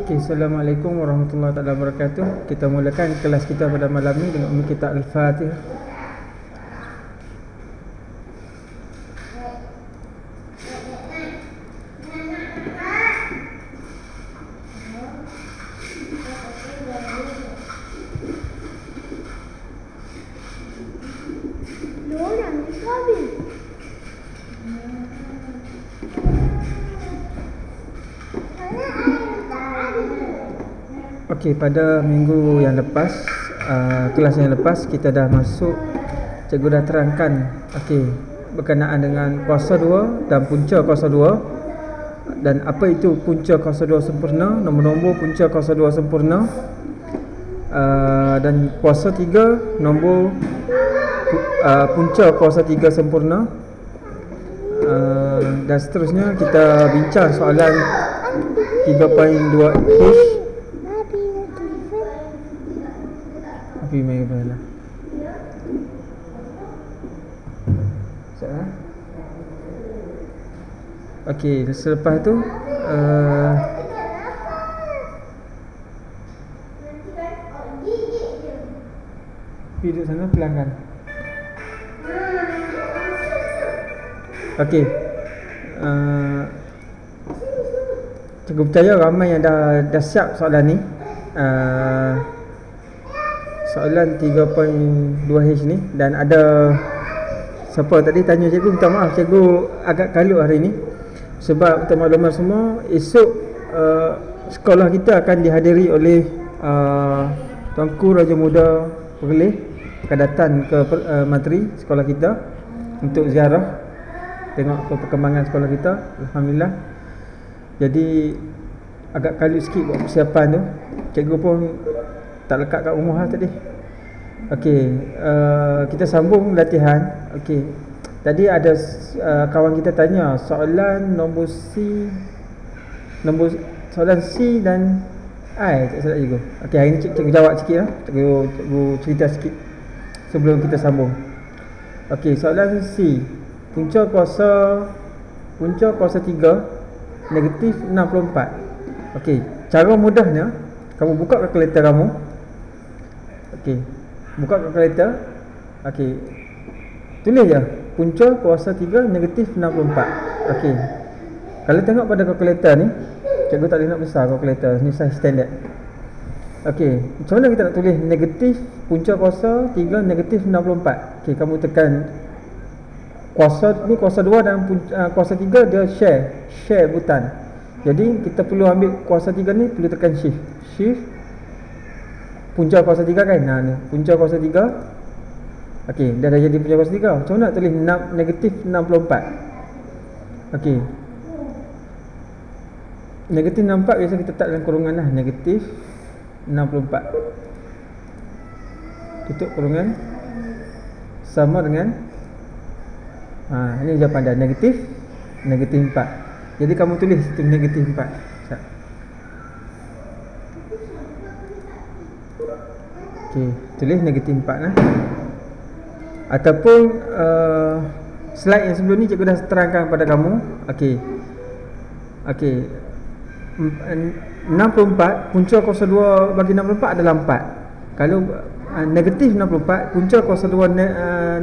Okay, Assalamualaikum warahmatullahi wabarakatuh. Kita mulakan kelas kita pada malam ni dengan umum kita Al-Fatihah. Okey, pada minggu yang lepas, kelas yang lepas kita dah masuk, cikgu dah terangkan berkenaan dengan kuasa 2 dan punca kuasa 2 dan apa itu punca kuasa 2 sempurna, nombor-nombor punca kuasa 2 sempurna, dan kuasa 3, nombor punca kuasa 3 sempurna, dan seterusnya kita bincang soalan 3.2H. Api main bala. Okey, selepas tu duduk sana pelanggan. Okey. Cikgu percaya ramai yang dah siap soalan ni. Soalan 3.2H ni, dan ada siapa tadi tanya cikgu, minta maaf cikgu agak kalut hari ni sebab untuk makluman semua, esok sekolah kita akan dihadiri oleh Tuanku Raja Muda Perlis akan datang ke materi sekolah kita untuk ziarah, tengok perkembangan sekolah kita. Alhamdulillah. Jadi agak kalut sikit buat persiapan tu. Cikgu pun tak lekat kat rumah lah tadi. Okey, kita sambung latihan. Okey, tadi ada kawan kita tanya soalan nombor soalan C dan I, tak salah cikgu. Okey, hari ni cikgu jawab sikit lah. Cikgu cerita sikit sebelum kita sambung. Okey, soalan C, punca kuasa 3 negatif 64. Okey, cara mudahnya kamu buka kalkulator kamu. Okey, buka kalkulator. Okey, tulis je punca kuasa 3 negatif 64. Okey, kalau tengok pada kalkulator ni, cikgu tak boleh nak besar kalkulator ni, size standard. Okey, macam mana kita nak tulis negatif punca kuasa 3 negatif 64? Okey, kamu tekan kuasa ni, kuasa 2 dan kuasa 3 dia share butang. Jadi kita perlu ambil kuasa 3 ni, perlu tekan shift punca kuasa 3 kan. Ni punca kuasa 3. Okey, dah jadi punca kuasa 3. Macam mana nak tulis negatif 64? Okey, negatif 64 biasa kita letak dalam kurungan lah, negatif 64, tutup kurungan, sama dengan ini jawapan dah, negatif 4. Jadi kamu tulis itu negatif 4. Okey, tulis negatif 4 lah. Ataupun slide yang sebelum ni cikgu dah terangkan kepada kamu. Okey, 64, punca kuasa 2 bagi 64 adalah 4. Kalau negatif 64, punca kuasa 2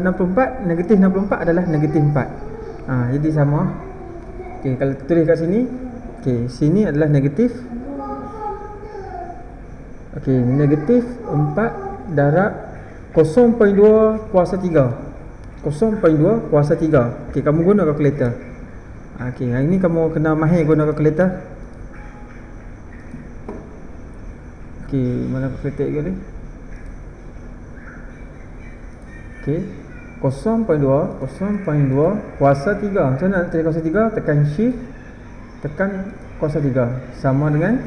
64, negatif 64 adalah negatif 4. Jadi sama. Okey, kalau tulis kat sini, okey, sini adalah negatif. Okey, negatif 4 darab 0.2 kuasa 3. 0.2 kuasa 3. Okey, kamu guna kalkulator. Okey, hari ni kamu kena mahir guna kalkulator. Okey, mana kalkulator juga ni? Okey, 0.2 kuasa 3. Macam mana nak tulis kuasa 3? Tekan shift, tekan kuasa 3, sama dengan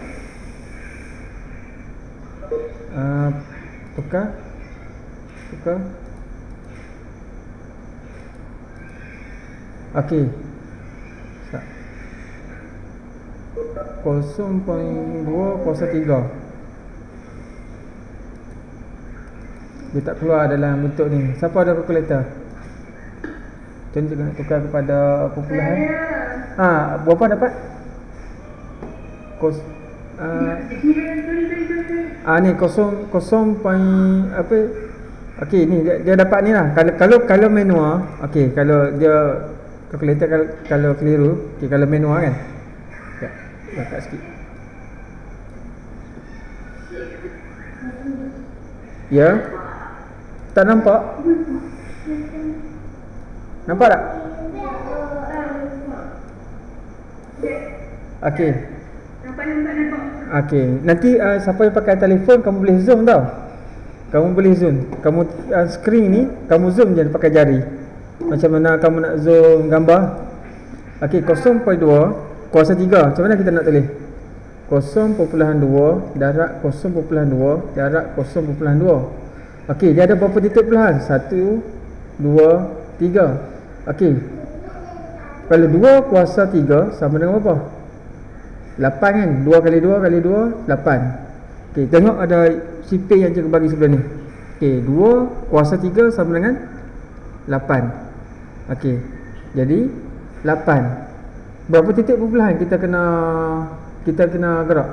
tukar. Okey, 0.2 kuasa 3. Dia tak keluar dalam bentuk ni. Siapa ada kalkulator? Contoh nak tukar kepada perpuluhan. Berapa dapat? Ni kosong point apa. Okey, ni dia dapat ni lah. Kalau manual, okey, kalau dia kalkulator kalau keliru, okey, kalau manual kan. Ya, dapat sikit. Ya. Tak nampak? Nampak tak? Okey. Nampak. Okey, nanti siapa yang pakai telefon kamu boleh zoom tau. Kamu boleh zoom. Kamu screen ni kamu zoom je pakai jari. Macam mana kamu nak zoom gambar? Okey, 0.2 kuasa 3. Macam mana kita nak tulis? 0.2 darab 0.2 darab 0.2. Okey, dia ada berapa titik pelahan? 1 2 3. Okey. Kalau 2 kuasa 3 sama dengan berapa? 8 kan? 2 kali 2 kali 2 8. Okey, tengok ada sipir yang cikgu bagi sebelah ni. Okey, 2 kuasa 3 sama dengan 8. Okey. Jadi 8. Berapa titik perpulahan kita kena gerak?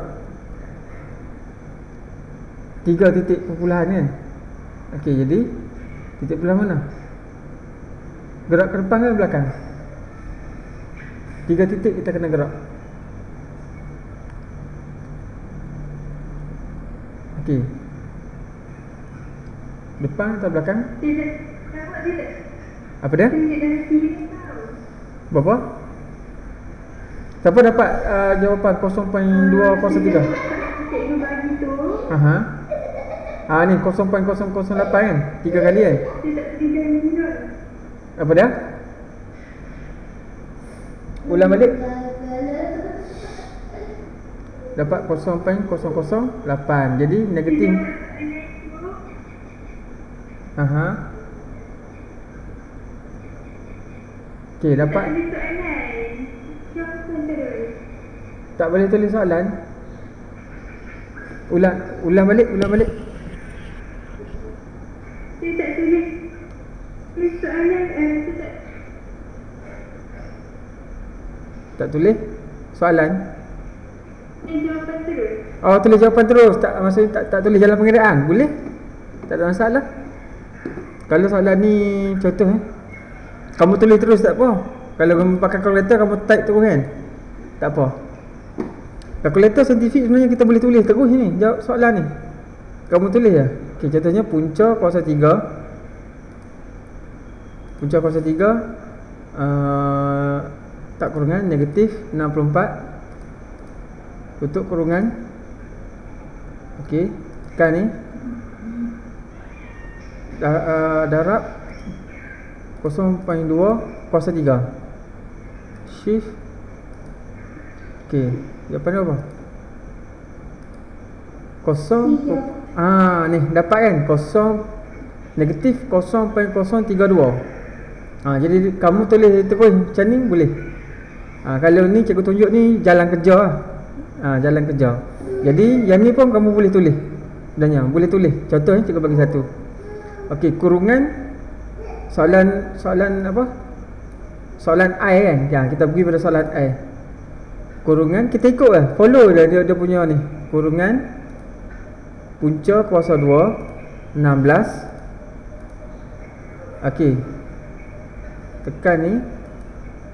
3 titik perpulahan kan? Okey, jadi titik perpulahan mana? Gerak ke depan ke belakang? 3 titik kita kena gerak. Okey. Depan atau belakang? Apa dia? Berapa? Siapa dapat jawapan 0.2 kuasa 3? Aha. Ni 0.008 kan? 3 kali kan? Apa dia? Ulang balik. Dapat 0.008. Jadi negatif. Aha. Okey, dapat. Tak boleh tulis soalan. Ulang balik. Saya tak tulis soalan. Tak tulis soalan. Jawapan terus. Oh, tulis jawapan terus. Tak, maksudnya tak tulis jalan pengerjaan. Boleh? Tak ada masalah. Kalau soalan ni contoh kamu tulis terus tak apa. Kalau kamu pakai kalkulator kamu type terus kan. Tak apa. Kalkulator saintifik sebenarnya kita boleh tulis terus ni jawab soalan ni. Kamu tulis je. Okey, contohnya punca kuasa 3. Punca kuasa 3 tak kurungan negatif 64 tutup kurungan. Okey, tekan ni darab 0.2 kuasa 3 shift. Okey, jawapan apa? Kosong. Ni dapat kan? Negatif 0.032. Jadi kamu tulis terus macam ni boleh. Kalau ni cikgu tunjuk ni jalan kerja lah. Jalan kerja. Jadi yang ni pun kamu boleh tulis. Dan boleh tulis. Contoh ni cikgu bagi satu. Okey, kurungan soalan apa? Soalan I kan? Kita pergi pada soalan I. Kurungan kita ikut lah. Follow lah dia punya ni. Kurungan punca kuasa 2 16. Okey. Tekan ni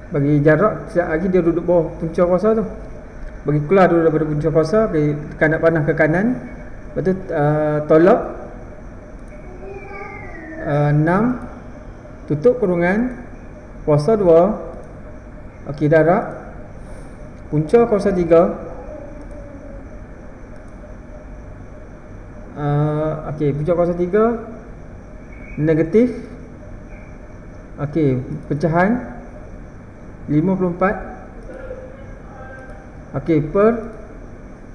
bagi jarak sekejap lagi dia duduk bawah punca kuasa tu. Bagi keluar dulu daripada punca kuasa, bagi tekan nak panah ke kanan. Lepas tu tolak 6 tutup kurungan kuasa 2. Okey, darab punca kuasa 3. Okey, punca kuasa 3 negatif. Okey, pecahan 54. Okey, per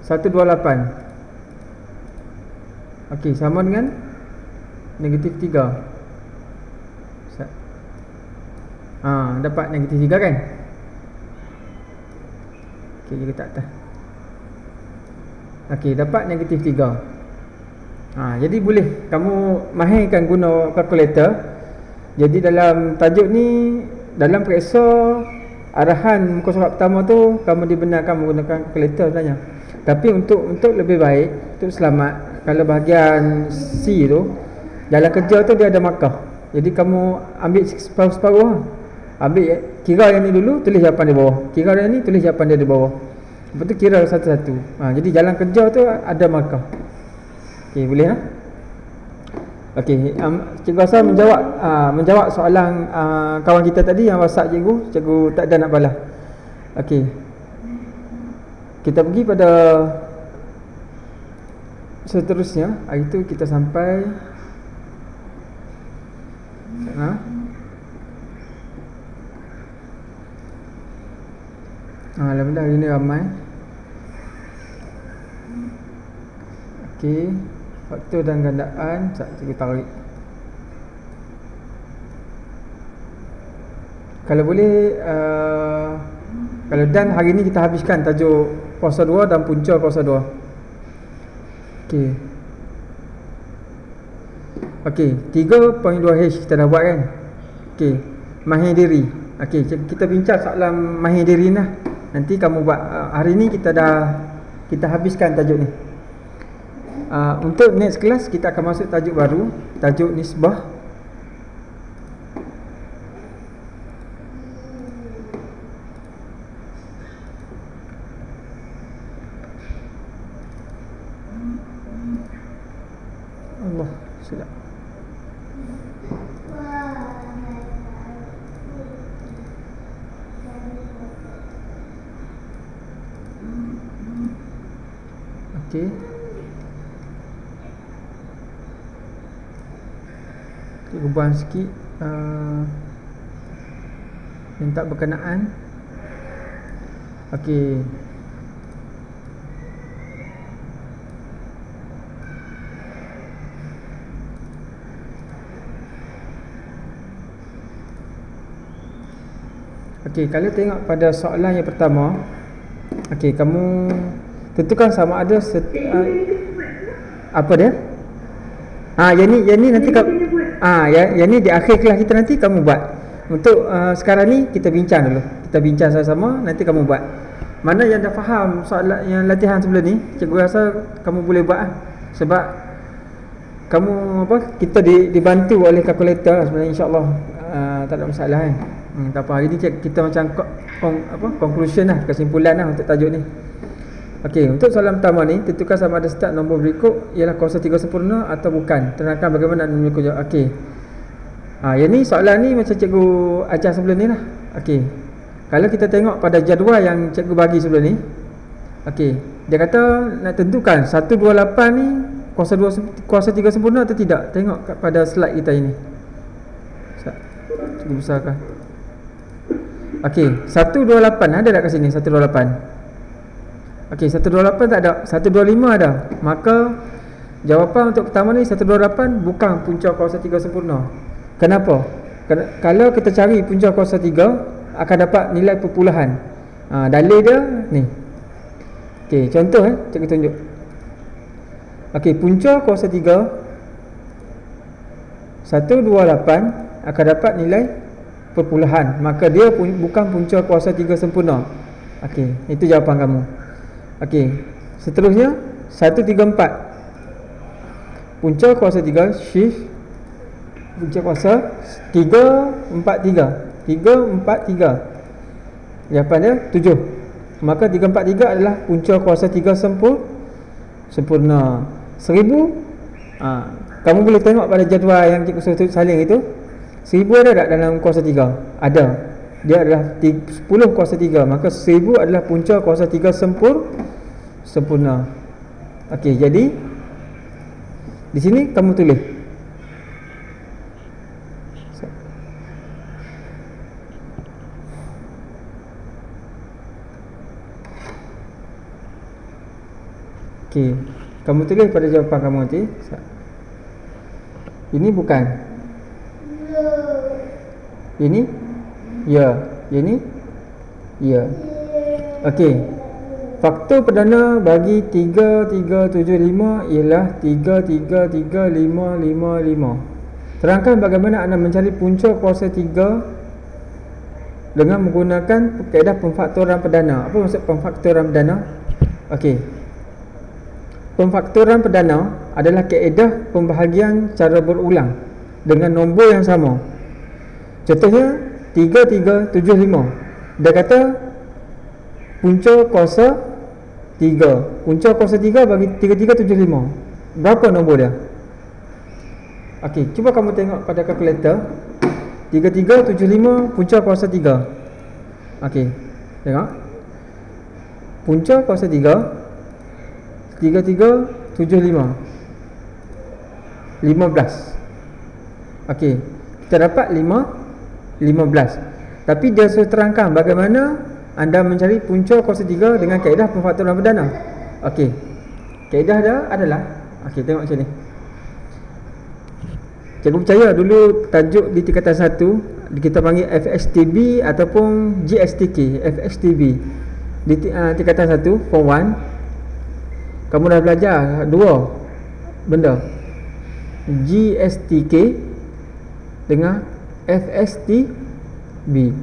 128. Okey, sama dengan negatif 3. Dapat negatif 3 kan? Okey, kita tak atas. Okey, dapat negatif 3. Jadi boleh kamu mahirkan guna kalkulator. Jadi dalam tajuk ni, dalam periksa arahan muka surat pertama tu kamu dibenarkan menggunakan kalkulator sebenarnya. Tapi untuk lebih baik, untuk selamat, kalau bahagian C tu, jalan kerja tu dia ada markah. Jadi kamu ambil separuh-separuh lah. Ambil kira yang ni dulu, tulis jawapan di bawah. Kira yang ni, tulis jawapan dia di bawah. Lepas tu kira satu-satu. Jadi jalan kerja tu ada markah. Okey, boleh lah. Okey, cikgu rasa menjawab soalan kawan kita tadi yang WhatsApp cikgu tak ada nak balas. Okey. Kita pergi pada seterusnya. Hari tu kita sampai alhamdulillah hari ni ramai. Okey, faktor dan gandaan cikgu tarik. Kalau boleh kalau dan hari ni kita habiskan tajuk kuasa 2 dan punca kuasa 2. Okey. Okey, 3.2H kita dah buat kan? Okey, mahir diri. Okey, kita bincang soalan mahir diri lah. Nanti kamu buat. Hari ni kita habiskan tajuk ni. Untuk next class kita akan masuk tajuk baru, tajuk nisbah. Allah, silap. Okey. Cikgu buang sikit yang tak berkenaan. Okey. Okey, kalau tengok pada soalan yang pertama, okey, kamu tentukan sama ada apa dia? Yang ni nanti kamu yang ni di akhir kelas kita nanti kamu buat. Untuk sekarang ni kita bincang dulu. Kita bincang sama-sama, nanti kamu buat. Mana yang dah faham soalan yang latihan sebelum ni, cikgu rasa kamu boleh buat lah. Sebab kamu kita dibantu oleh kalkulator lah sebenarnya, insya-Allah. Tak ada masalah kan. Tak apa, hari ni kita macam conclusion lah, kesimpulan lah untuk tajuk ni. Okey, untuk soalan pertama ni, tentukan sama ada start nombor berikut ialah kuasa 3 sempurna atau bukan. Terangkan bagaimana nak menukar jawab. Okey. Yang ni soalan ni macam cikgu ajar sebelum ni lah. Okey. Kalau kita tengok pada jadual yang cikgu bagi sebelum ni, okey, dia kata nak tentukan 128 ni kuasa 3 sempurna atau tidak. Tengok pada slide kita ini. Cikgu besarkan. Okey, 128 ada tak kat sini 128? Okey, 128 tak ada, 125 ada. Maka jawapan untuk pertama ni 128 bukan punca kuasa 3 sempurna. Kenapa? Kalau kita cari punca kuasa 3 akan dapat nilai perpuluhan. Dalil dia ni. Okey, contoh cikgu tunjuk. Okey, punca kuasa 3 128 akan dapat nilai perpuluhan. Maka dia bukan punca kuasa 3 sempurna. Okey, itu jawapan kamu. Okey, seterusnya 134 punca kuasa 3 shift punca kuasa 343 jawapan dia 7. Maka 343 adalah punca kuasa 3 sempurna. 1000 kamu boleh tengok pada jadual yang cikgu salin itu, 1000 ada tak dalam kuasa 3? Ada. Dia adalah 10 kuasa 3. Maka 1000 adalah punca kuasa 3 sempurna. Okey, jadi di sini kamu tulis. Okey, kamu tulis pada jawapan kamu nanti. Ini bukan. Ini ya, ini ya. Okey. Faktor perdana bagi 3375 ialah 33355. Terangkan bagaimana anda mencari punca kuasa 3 dengan menggunakan kaedah pemfaktoran perdana. Apa maksud pemfaktoran perdana? Okey. pemfaktoran perdana adalah kaedah pembahagian cara berulang dengan nombor yang sama. Contohnya 3375. Dia kata punca kuasa 3. Punca kuasa 3 bagi 3375. Berapa nombor dia? Okey, cuba kamu tengok pada kalkulator. 3375 punca kuasa 3. Okey, tengok. Punca kuasa 3 3375 15. Okey, kita dapat 15. Tapi dia suruh terangkan bagaimana anda mencari punca kuasa 3 dengan kaedah pemfaktoran perdana. Okey, kaedah dia adalah, okey, tengok macam ni. Cikgu percaya dulu tajuk di tingkatan 1 kita panggil FSTB ataupun GSTK. FSTB di tingkatan 1 form 1 kamu dah belajar dua benda, GSTK dengan FSTB.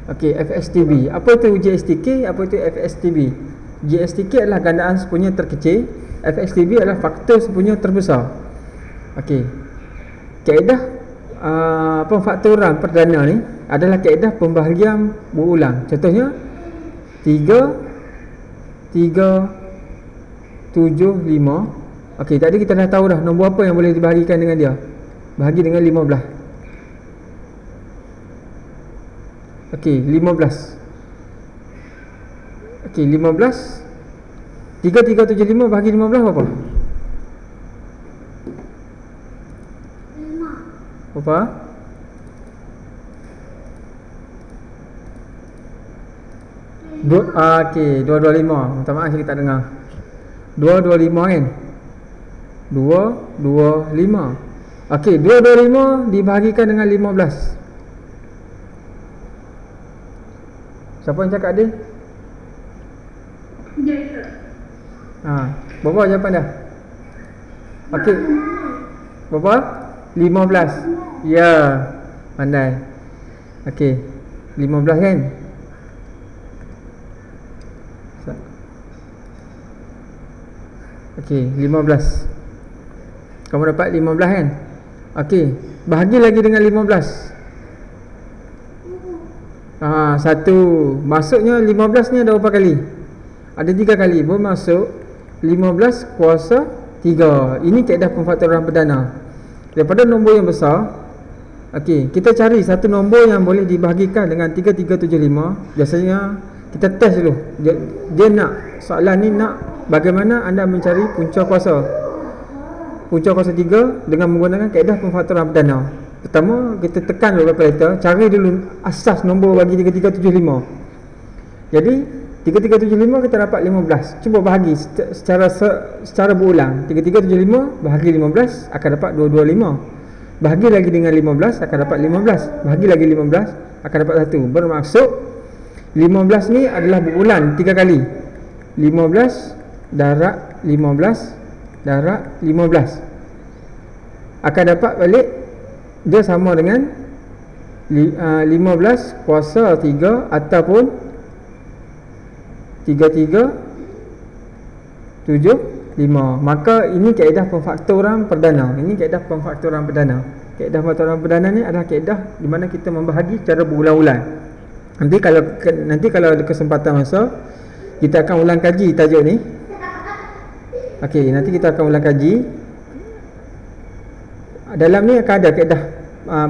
Okey, FSTB. Apa itu GSTK? Apa itu FSTB? GSTK adalah gandaan sepunya terkecil, FSTB adalah faktor sepunya terbesar. Okey. Kaedah pemfaktoran perdana ni adalah kaedah pembahagian berulang. Contohnya 3 7 5. Okey, tadi kita dah tahu dah nombor apa yang boleh dibahagikan dengan dia. Bahagi dengan 15. Okey, 15. Okey, 15. 3375 bahagi 15 berapa? Berapa? Okey, 225. Minta maaf saya tak dengar. 225 kan? 225. Okey, 225 dibahagikan dengan 15. Siapa yang cakap dia? Yes, sir. Berapa jawapan dah? Okey. Berapa? 15. Ya, pandai. Okey, 15 kan? Okey, 15. Kamu dapat 15 kan? Okey, bahagi lagi dengan 15. Satu. Maksudnya 15 ni ada berapa kali? Ada 3 kali. Bermaksud 15 kuasa 3. Ini kaedah pemfaktoran perdana. Daripada nombor yang besar, okey, kita cari satu nombor yang boleh dibahagikan dengan 3375. Biasanya kita test dulu. Dia nak, soalan ni nak bagaimana anda mencari punca kuasa 3 dengan menggunakan kaedah pemfaktoran perdana. Pertama, kita tekan dulu kalkulator, cari dulu asas nombor bagi 3375. Jadi 3375 kita dapat 15. Cuba bahagi secara berulang. 3375 bahagi 15 akan dapat 225. Bahagi lagi dengan 15 akan dapat 15. Bahagi lagi 15 akan dapat 1. Bermaksud 15 ni adalah berulang 3 kali. 15 darab 15 darab 15 akan dapat balik dia sama dengan 15 kuasa 3 ataupun 3375. Maka ini kaedah pemfaktoran perdana. Ini kaedah pemfaktoran perdana. Kaedah pemfaktoran perdana ni adalah kaedah di mana kita membahagi cara berulang-ulang. Nanti kalau ada kesempatan masa, kita akan ulang kaji tajuk ni. Okey, nanti kita akan ulang kaji. Dalam ni akan ada kaedah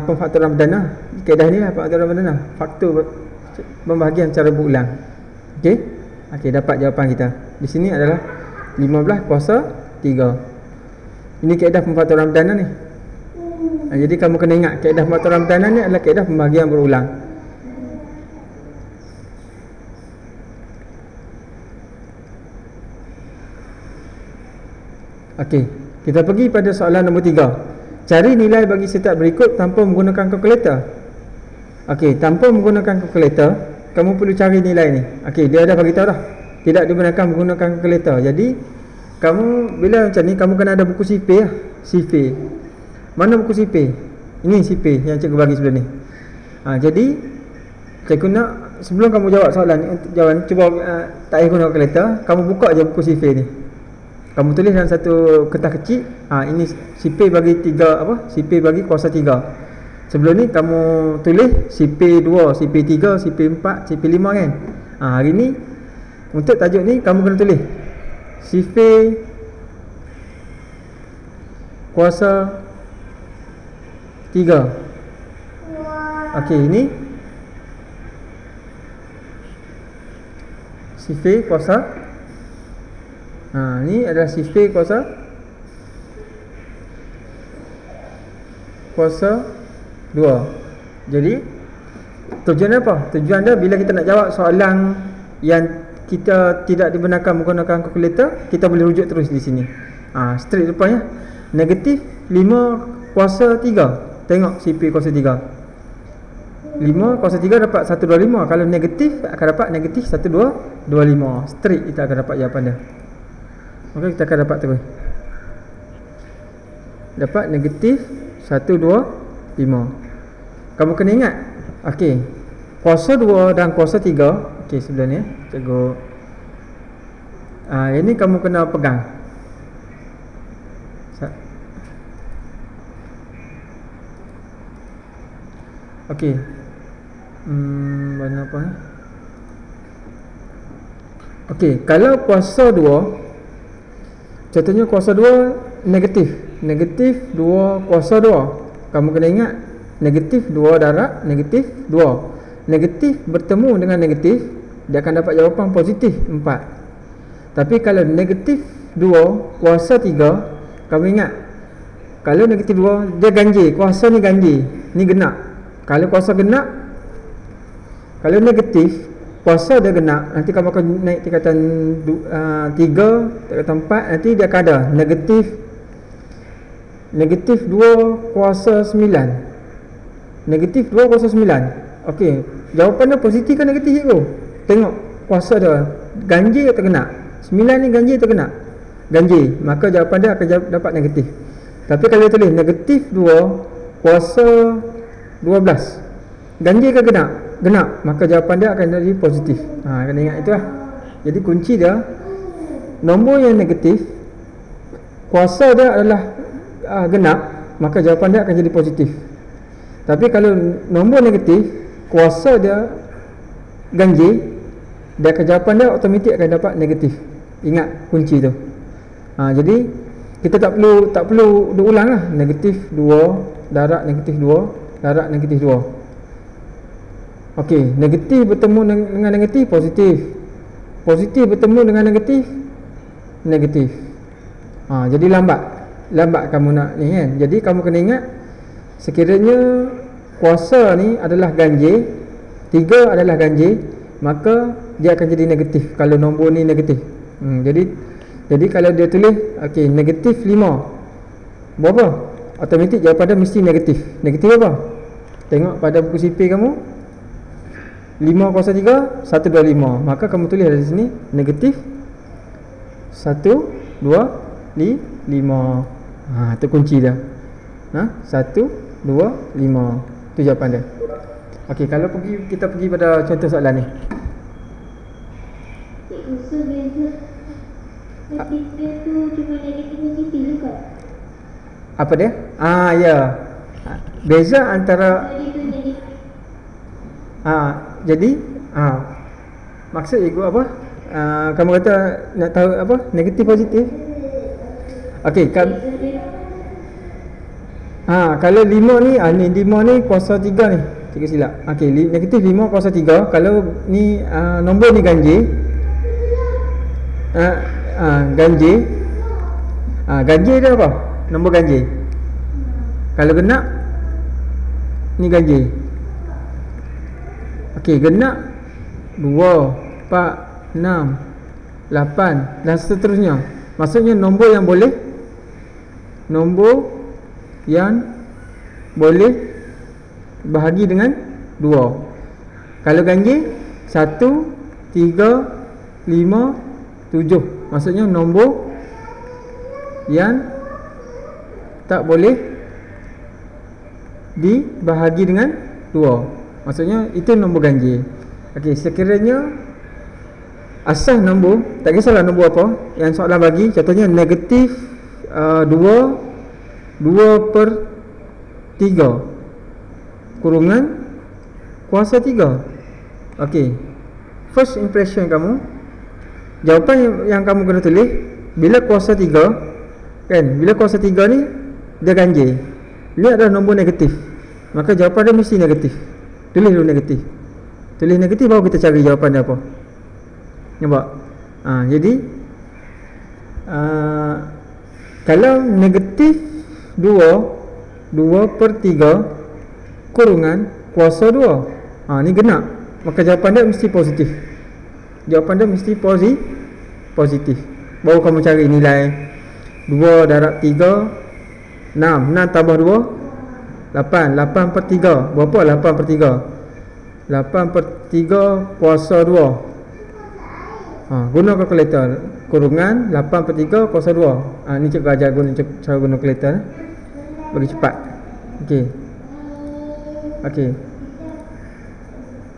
pemfaktoran perdana. Kaedah ni lah pemfaktoran perdana, faktor pembahagian cara berulang. Okey. Okey, dapat jawapan kita. Di sini adalah 15 kuasa 3. Ini kaedah pemfaktoran perdana ni. Jadi kamu kena ingat kaedah pemfaktoran perdana ni adalah kaedah pembahagian berulang. Okey, kita pergi pada soalan nombor 3. Cari nilai bagi setiap berikut tanpa menggunakan kalkulator. Okey, tanpa menggunakan kalkulator, kamu perlu cari nilai ni. Okey, dia dah bagi tahu dah. Tidak digunakan menggunakan kalkulator. Jadi, kamu bila macam ni, kamu kena ada buku sifir lah. Sifir. Mana buku sifir? Ini sifir yang cikgu bagi sebelum ni. Jadi, cikgu nak, sebelum kamu jawab soalan ni, cuba tak payah guna kalkulator, kamu buka je buku sifir ni. Kamu tulis dalam satu kertas kecil. Ini sipir bagi 3 apa? Sipir bagi kuasa 3. Sebelum ni kamu tulis sipir 2, sipir 3, sipir 4, sipir 5 kan. Hari ni untuk tajuk ni kamu kena tulis sipir kuasa 3. Okey, ini sifir kuasa. Ni adalah sifir kuasa 2. Jadi tujuan apa? Tujuan dia bila kita nak jawab soalan yang kita tidak dibenarkan menggunakan kalkulator, kita boleh rujuk terus di sini. Straight depannya. Negatif 5 kuasa 3. Tengok sifir kuasa 3. 5 kuasa 3 dapat 125. Kalau negatif akan dapat negatif 1225. Straight kita akan dapat jawapan dia. Maka kita akan dapat terus. Dapat negatif 125. Kamu kena ingat. Okey. Kuasa 2 dan kuasa 3. Okey, sebelum ni cikgu. Ini kamu kena pegang. Okey. Mana apa ni? Okey, kalau kuasa 2, contohnya kuasa 2 negatif. Negatif 2 kuasa 2. Kamu kena ingat negatif 2 darab negatif 2. Negatif bertemu dengan negatif, dia akan dapat jawapan positif 4. Tapi kalau negatif 2 kuasa 3, kamu ingat kalau negatif 2 dia ganjil, kuasa ni ganjil, ni genap. Kalau kuasa genap, kalau negatif kuasa dia genap, nanti kamu akan naik tingkatan 3, tingkatan 4, nanti dia akan ada negatif 2 kuasa 9. Negatif 2 kuasa 9. Okey, jawapan dia positif ke negatif cikgu? Tengok kuasa dia ganjil atau genap. 9 ni ganjil atau genap? Ganjil. Maka jawapan dia akan dapat negatif. Tapi kalau dia tulis negatif 2 kuasa 12, ganjil ke genap? Genap. Maka jawapan dia akan jadi positif. Kena ingat itu lah. Jadi kunci dia, nombor yang negatif, kuasa dia adalah genap, maka jawapan dia akan jadi positif. Tapi kalau nombor negatif, kuasa dia ganjil, dia akan jawapan dia automatik akan dapat negatif. Ingat kunci tu. Jadi kita tak perlu diulang lah. Negatif 2 darab negatif 2 darab negatif 2. Okey, negatif bertemu dengan negatif, positif. Positif bertemu dengan negatif, negatif. Jadi lambat kamu nak ni kan. Jadi kamu kena ingat, sekiranya kuasa ni adalah ganjil, 3 adalah ganjil, maka dia akan jadi negatif kalau nombor ni negatif. Jadi kalau dia tulis okey negatif 5, berapa? Automatik jawapan dia mesti negatif. Negatif apa? Tengok pada buku sipir kamu, 5 kuasa 3 125. Maka kamu tulis dari sini negatif 125. Itu kunci dia. 125. Itu jawapan dia. Okey, kalau kita pergi pada contoh soalan ni. Cikgu, so beza negatif tu cuma negatif positif juga? Apa dia? Ya. Beza antara jadi maksud cikgu apa? Kamu kata nak tahu apa? Negatif positif? Okey, kalau 5 ni, ni 5 ni kuasa 3 ni. Cikgu silap. Okey, negatif 5 kuasa 3. Kalau ni nombor ni ganjil. Ganjil. Ganjil dia apa? Nombor ganjil. Kalau genap, ni ganjil. Okey, genap 2, 4, 6, 8 dan seterusnya. Maksudnya nombor yang boleh bahagi dengan 2. Kalau ganjil 1, 3, 5, 7. Maksudnya nombor yang tak boleh dibahagi dengan 2. Maksudnya itu nombor ganjil. Okey, sekiranya asas nombor, tak kisahlah nombor apa yang soalan bagi. Contohnya negatif 2/3 kurungan kuasa 3. Okey, first impression kamu, jawapan yang kamu kena tulis bila kuasa 3 kan, bila kuasa 3 ni dia ganjil, ini adalah nombor negatif, maka jawapan dia mesti negatif. Tulis dulu negatif, tulis negatif baru kita cari jawapan dia apa. Nampak? Jadi kalau negatif 2/3 kurungan kuasa 2, ni genap, maka jawapan dia mesti positif. Jawapan dia mesti positif. Baru kamu cari nilai 2 darab 3 6, 6 tambah 2 8, 8/3 berapa? 8/3 8/3 kuasa 2. Guna kalkulator, kurungan 8/3 kuasa 2. Ni cikgu ajar cara guna kalkulator bagi cepat. Okey.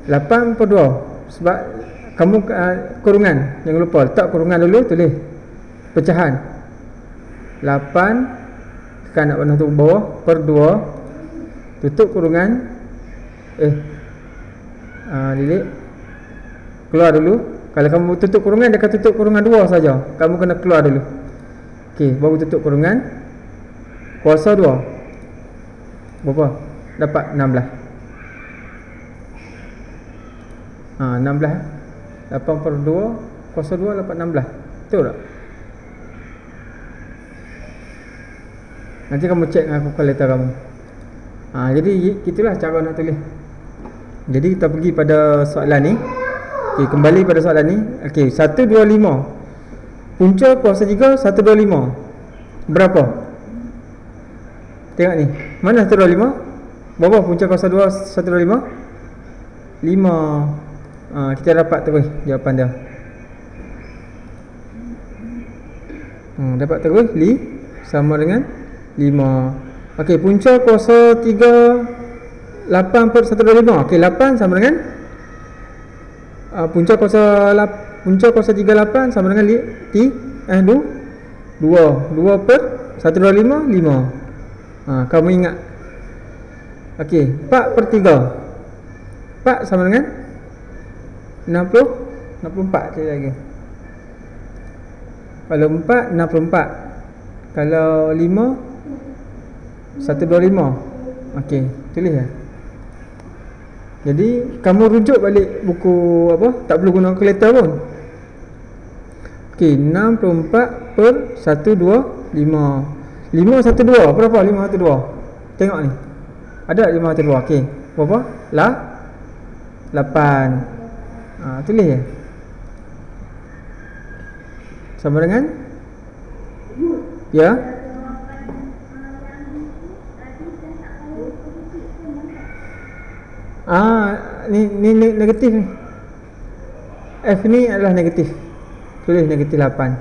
8/2 sebab kamu kurungan, jangan lupa letak kurungan dulu, tulis pecahan 8 tekan nak warna tu bawah per 2 tutup kurungan lilit keluar dulu. Kalau kamu tutup kurungan, dia akan tutup kurungan 2 saja. Kamu kena keluar dulu. Okey, baru tutup kurungan kuasa 2. Berapa? Dapat 16. 16. 8/2 kuasa 2 dapat 16. Betul tak? Nanti kamu cek dengan kalkulator kamu. Jadi itulah cara nak tulis. Jadi kita pergi pada soalan ni. Okey, kembali pada soalan ni. Okey, 125. Punca kuasa 3 125. Berapa? Tengok ni. Mana 125? Berapa punca kuasa 2 125? 5. Kita dapat terus jawapan dia. Dapat terus sama dengan 5. Okey, punca kuasa 3 8/125. Okey, 8 sama dengan punca kuasa 38 sama dengan 2/125 5. Kamu ingat. Okey, 4/3. 4 sama dengan 64 sekali lagi. Kalau 4 64. Kalau 5 125. Okey, tulis ya. Jadi kamu rujuk balik buku apa, tak perlu guna kalkulator pun. Okey, 64/125. 512 berapa? 512. Tengok ni. Ada 512. Okey, berapa? 8. Tulis ya. Sama dengan ya. Ni negatif ni. F ni adalah negatif. Tulis negatif 8.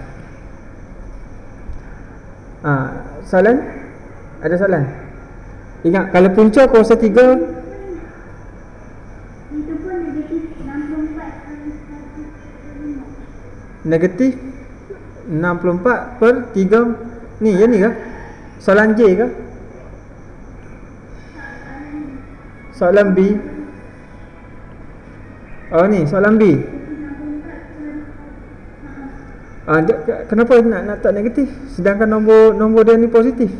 Soalan? Ada soalan? Ingat, kalau punca kuasa 3 negatif 64/3. Ni ya ni ke? Soalan J ke? Soalan B. Ni soalan B. Kenapa nak tak negatif sedangkan nombor dia ni positif?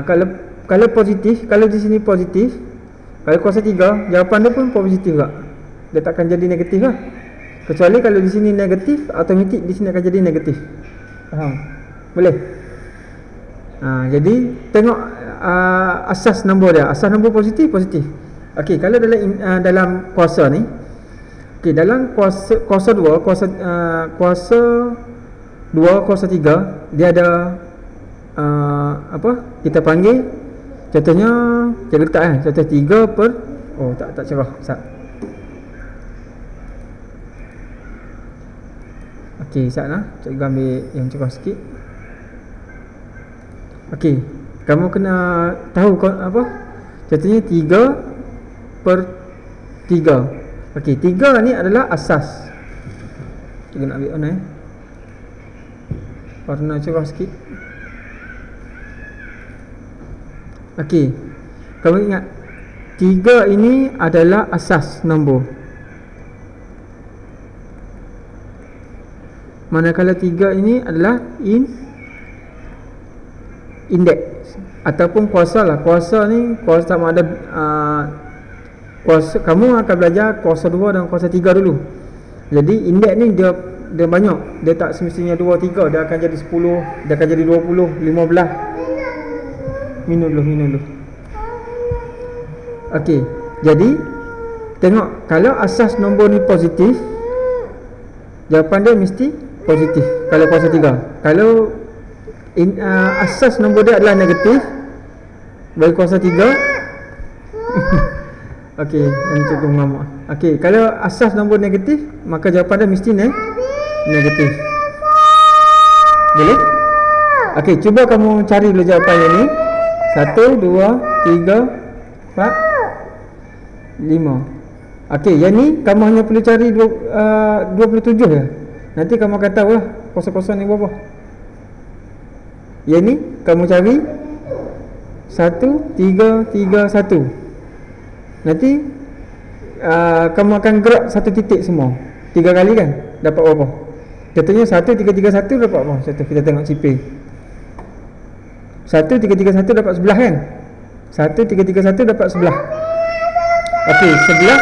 Kalau positif, kalau di sini positif, kalau kuasa 3, jawapan dia pun positif juga. Dia takkan jadi negatif lah. Kecuali kalau di sini negatif, automatik di sini akan jadi negatif. Faham? Boleh? Jadi tengok asas nombor dia. Asas nombor positif. Okey, kalau dalam kuasa ni, okey, dalam kuasa 2, kuasa 2, kuasa 3, dia ada apa? Kita panggil contohnya, kita letak contoh 3 tak cerah. Okey, cikgu ambil yang cerah sikit. Okey, kamu kena tahu apa? Contohnya 3/3. Okey, 3 ni adalah asas. Cikgu nak ambil warna warna cerah sikit. Okey, kamu ingat 3 ini adalah asas nombor, manakala 3 ini adalah indeks ataupun kuasa lah. Kuasa ni kuasa sama ada kuasa, kamu akan belajar kuasa 2 dan kuasa 3 dulu. Jadi indeks ni dia banyak, dia tak semestinya 2, 3, dia akan jadi 10, dia akan jadi 20, 15. Minum dulu. Okey, jadi tengok, kalau asas nombor ni positif, jawapan dia mesti positif kalau kuasa 3. Kalau asas nombor dia adalah negatif bagi kuasa 3 okey, yang cukup mengamuk. Okey, kalau asas nombor negatif, maka jawapan dia mesti negatif. Boleh? Okey, cuba kamu cari dulu jawapannya ni. 1, 2, 3, 4, 5. Okey, yang ni kamu hanya perlu cari 27 je. Nanti kamu akan tahu lah kosong-kosong ni berapa. Yang ni kamu cari 1, 3, 3, 1. Nanti kamu akan gerak satu titik semua 3 kali kan, dapat berapa? Contohnya 1, 3, 3, 1 dapat apa? Contoh kita tengok CP 1, 3, 3, 1 dapat 11 kan. 1, 3, 3, 1 dapat 11. Okey, 11.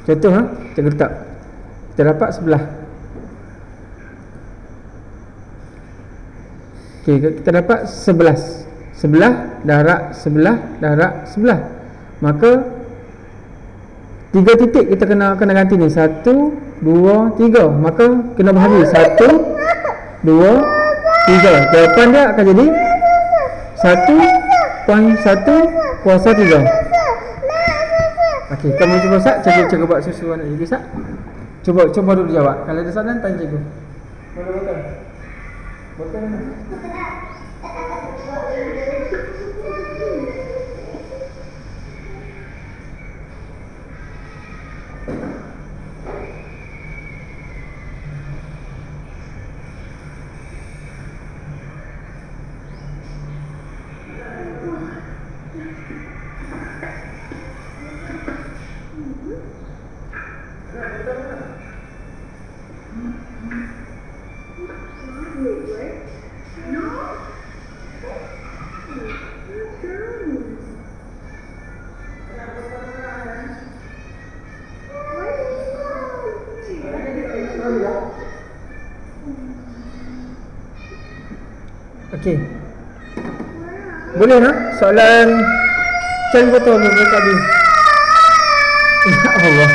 Contoh cikgu letak, kita dapat 11. Okey, kita dapat 11. 11 darab 11 darab 11. Maka 3 titik kita kena ganti ni. 1, 2, 3. Maka kena bahagi 1, 2, 3. Jawapan dia akan jadi 1.1 kuasa 3. Okey, kamu cuba Sat, cikgu buat susuan cikgu Sat. Cuba dulu jawab. Kalau ada soalan tanya cikgu. Betul. Betul mana? Okey. Boleh soalan cari betul dulu tadi. Ya Allah.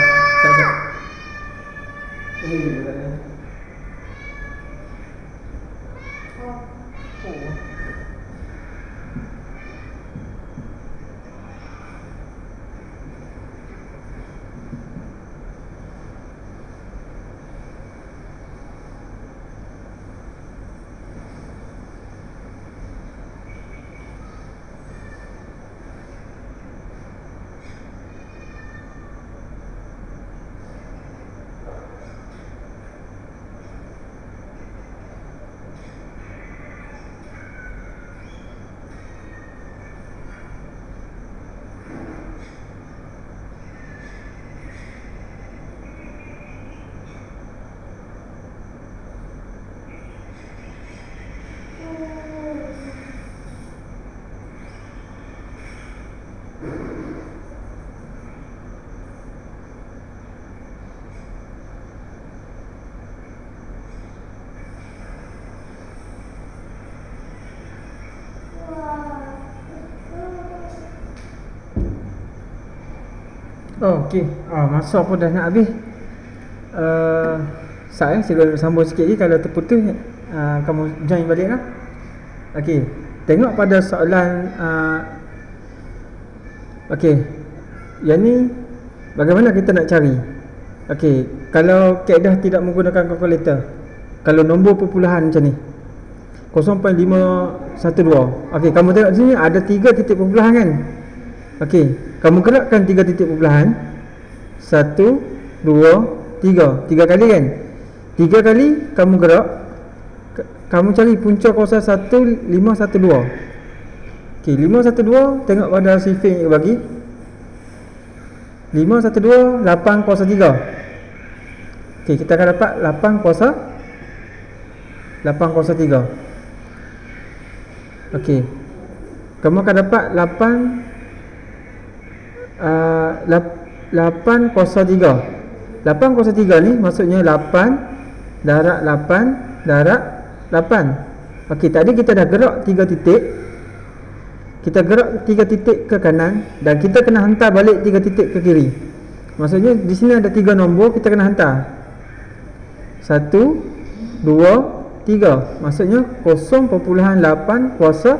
Oh, okey. Masa pun dah nak habis. Saya sambung sikit lagi. Kalau terputus, kamu join balik lah. Okey. Tengok pada soalan. Okey. Yang ni bagaimana kita nak cari? Okey. Kalau kaedah tidak menggunakan kalkulator, kalau nombor perpuluhan macam ni 0.512. Okey, kamu tengok sini ada 3 titik perpuluhan kan? Okey, kamu gerakkan 3 titik perpuluhan. 1, 2, 3 kali kan. 3 kali kamu gerak, kamu cari punca kuasa 1, 5, 1, 2. Okey, 5, 1, 2, tengok pada sifir yang bagi. 5, 1, 2, 8 kuasa 3. Okey, kita akan dapat 8 kuasa 3. Okey, kamu akan dapat 8 kuasa 3. 8 kuasa 3 ni maksudnya 8 darab 8 darab 8. Okey, tadi kita dah gerak 3 titik. Kita gerak 3 titik ke kanan dan kita kena hantar balik 3 titik ke kiri. Maksudnya di sini ada 3 nombor, kita kena hantar 1, 2, 3. Maksudnya 0.8 kuasa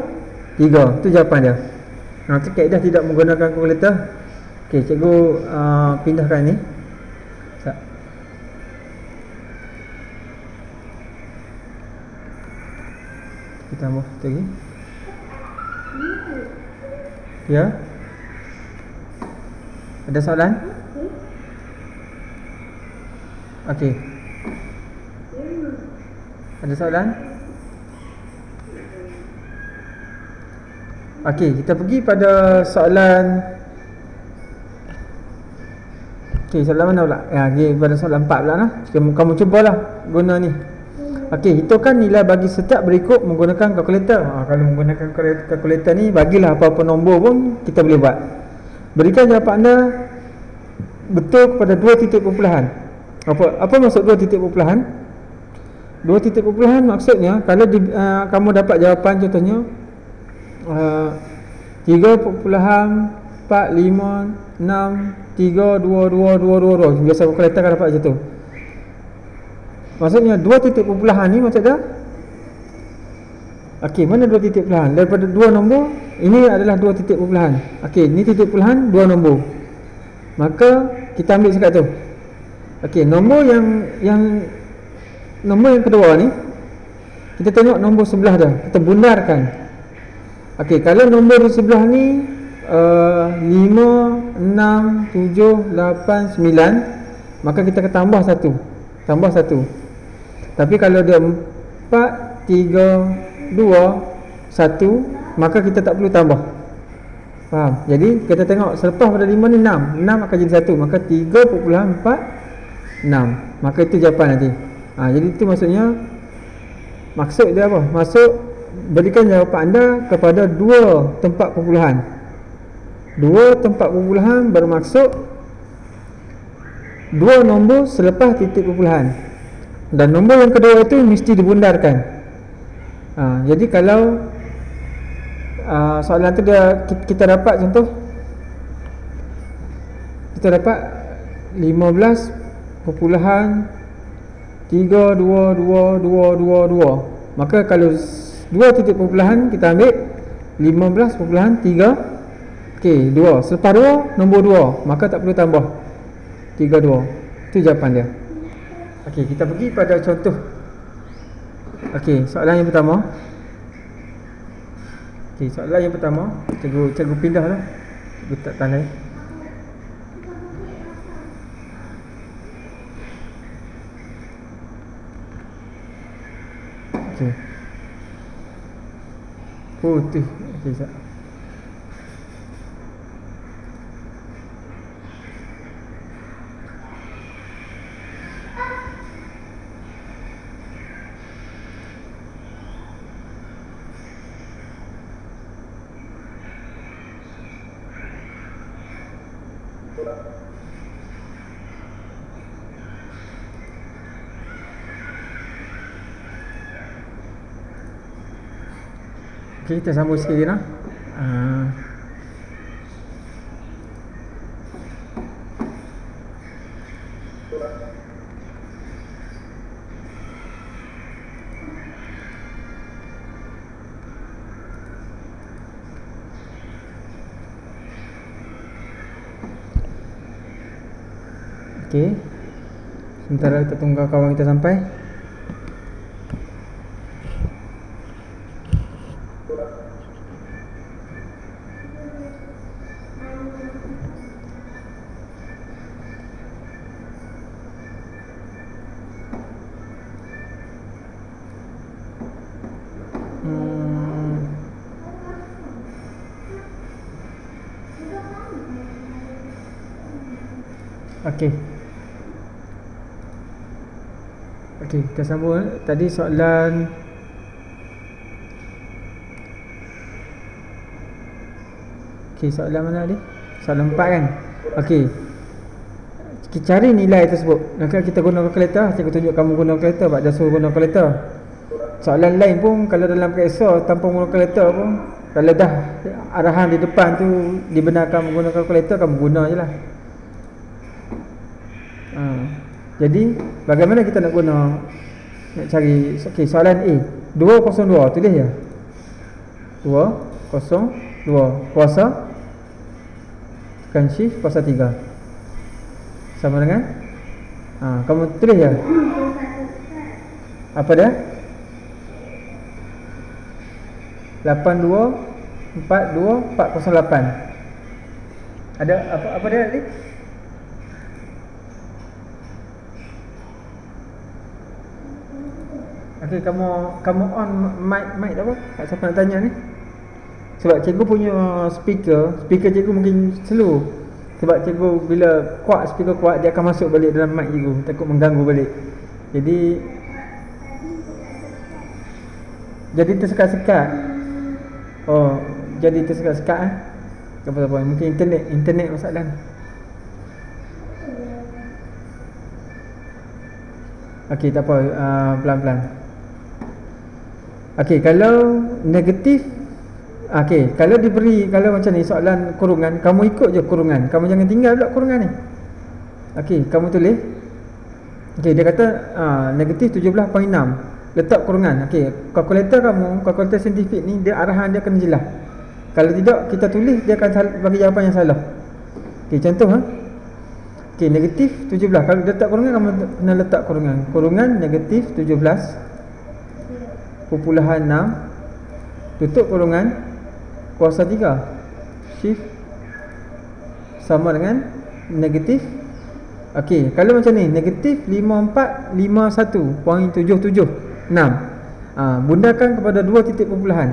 3. Itu jawapan dia. Itu kaedah tidak menggunakan kalkulator. Okey, cikgu pindahkan ni. Kita tambah satu lagi. Ya. Ada soalan? Okey. Ada soalan? Okey, kita pergi pada soalan. Okey, soalan mana pula? Ya, pada soalan 4 pula lah. Kamu cubalah guna ni. Okey, hitungkan nilai bagi setiap berikut menggunakan kalkulator. Kalau menggunakan kalkulator ni, bagilah apa-apa nombor pun kita boleh buat. Berikan jawapan anda betul kepada 2 titik perpuluhan. Apa maksud 2 titik perpuluhan? 2 titik perpuluhan maksudnya kalau kamu dapat jawapan contohnya 3.456 32222. Biasa kalkulator akan dapat macam tu. Maksudnya 2 titik perpuluhan ni maksud dia. Okey, mana 2 titik perpuluhan? Daripada 2 nombor, ini adalah 2 titik perpuluhan. Okey, ni titik perpuluhan 2 nombor. Maka kita ambil sekat tu. Okey, nombor yang kedua ni, kita tengok nombor sebelah dia, kita bundarkan. Okey, kalau nombor di sebelah ni 5, 6, 7, 8, 9, maka kita akan tambah 1. Tambah 1. Tapi kalau dia 4, 3, 2, 1, maka kita tak perlu tambah. Faham? Jadi kita tengok selepas pada 5 ni 6 akan jadi 1. Maka 3.46. Maka itu jawapan nanti. Jadi itu maksudnya, maksud dia apa? Maksud berikan jawapan anda kepada 2 tempat perpuluhan. 2 tempat perpuluhan bermaksud 2 nombor selepas titik perpuluhan. Dan nombor yang kedua itu mesti dibundarkan. Jadi kalau soalan tu kita dapat contoh, kita dapat 15.32222. Maka kalau 2 titik perpuluhan kita ambil 15.3. Okey, 2. Selepas 2 nombor 2, maka tak perlu tambah 32. Itu jawapan dia. Okey, kita pergi pada contoh. Okey, soalan yang pertama. Okey, soalan yang pertama, cikgu pindahlah. Cikgu tak tanda. Okey. Putih. Okey, sekejap. Okay, kita sambung sikit je lah. Okay, sementara kita tunggu kawan kita sampai. Okey. Okey, kita sambung. Tadi soalan soalan mana tadi? Soalan 4 kan? Okey. Kita cari nilai tersebut. Nanti kita guna kalkulator, cikgu tunjuk kamu guna kalkulator, Pak Dah suruh guna kalkulator. Soalan lain pun kalau dalam periksa tanpa guna kalkulator pun, kalau dah arahan di depan tu dibenarkan menggunakan kalkulator, kamu guna je lah. Jadi bagaimana kita nak guna, nak cari? Okey, soalan A 202, tulis je 202 kuasa tekan shift kuasa 3 sama dengan kamu tulis je apa dia 8242 408. Ada apa dia tadi? Okey, kamu on mic tak apa? Siapa nak tanya ni? Sebab cikgu punya speaker cikgu mungkin slow. Sebab cikgu bila speaker kuat, dia akan masuk balik dalam mic cikgu, takut mengganggu balik. Jadi tersekat-sekat. Oh, jadi tersekat-sekat Tak apa, mungkin internet masalah ni. Okey, tak apa, pelan-pelan. Okey, kalau negatif, okey, kalau macam ni soalan kurungan, kamu ikut je kurungan. Kamu jangan tinggal pula kurungan ni. Okey, kamu tulis. Okey, dia kata negatif 17.6. Letak kurungan. Okey, kalkulator saintifik ni, dia arahan dia kena jelas. Kalau tidak, kita tulis, dia akan bagi jawapan yang salah. Okey, contoh Okey, negatif 17. Kalau letak kurungan, kamu kena letak kurungan. Kurungan negatif 17.6 tutup kurungan kuasa 3 shift sama dengan negatif. Okey, kalau macam ni negatif 5451.776. Bundakan kepada 2 titik perpuluhan.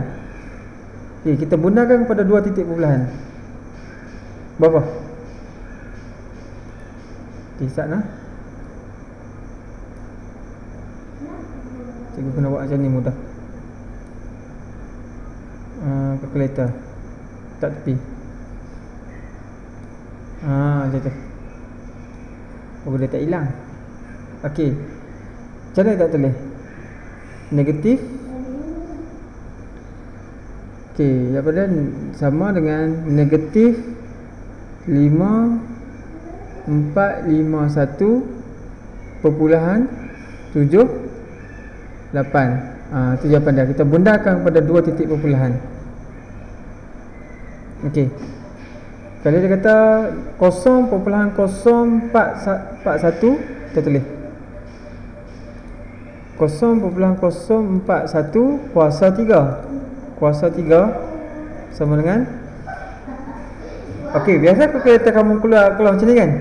Okey, kita bundakan kepada 2 titik perpuluhan. Berapa? Kisah nah. Cikgu kena buat macam ni mudah. Kalkulator tak tepi. Macam tu. Dia tak hilang. Okey, macam mana tak tulis? Negatif. Okey, daripada sama dengan negatif 5451.78. Itu jawapan dia. Kita bundakan kepada 2 titik perpuluhan. Okey. Kalau dia kata 0.041, kita tulis 0.041 kuasa 3. Kuasa 3 sama dengan, okey, biasa kalkulator kamu keluar macam ni kan?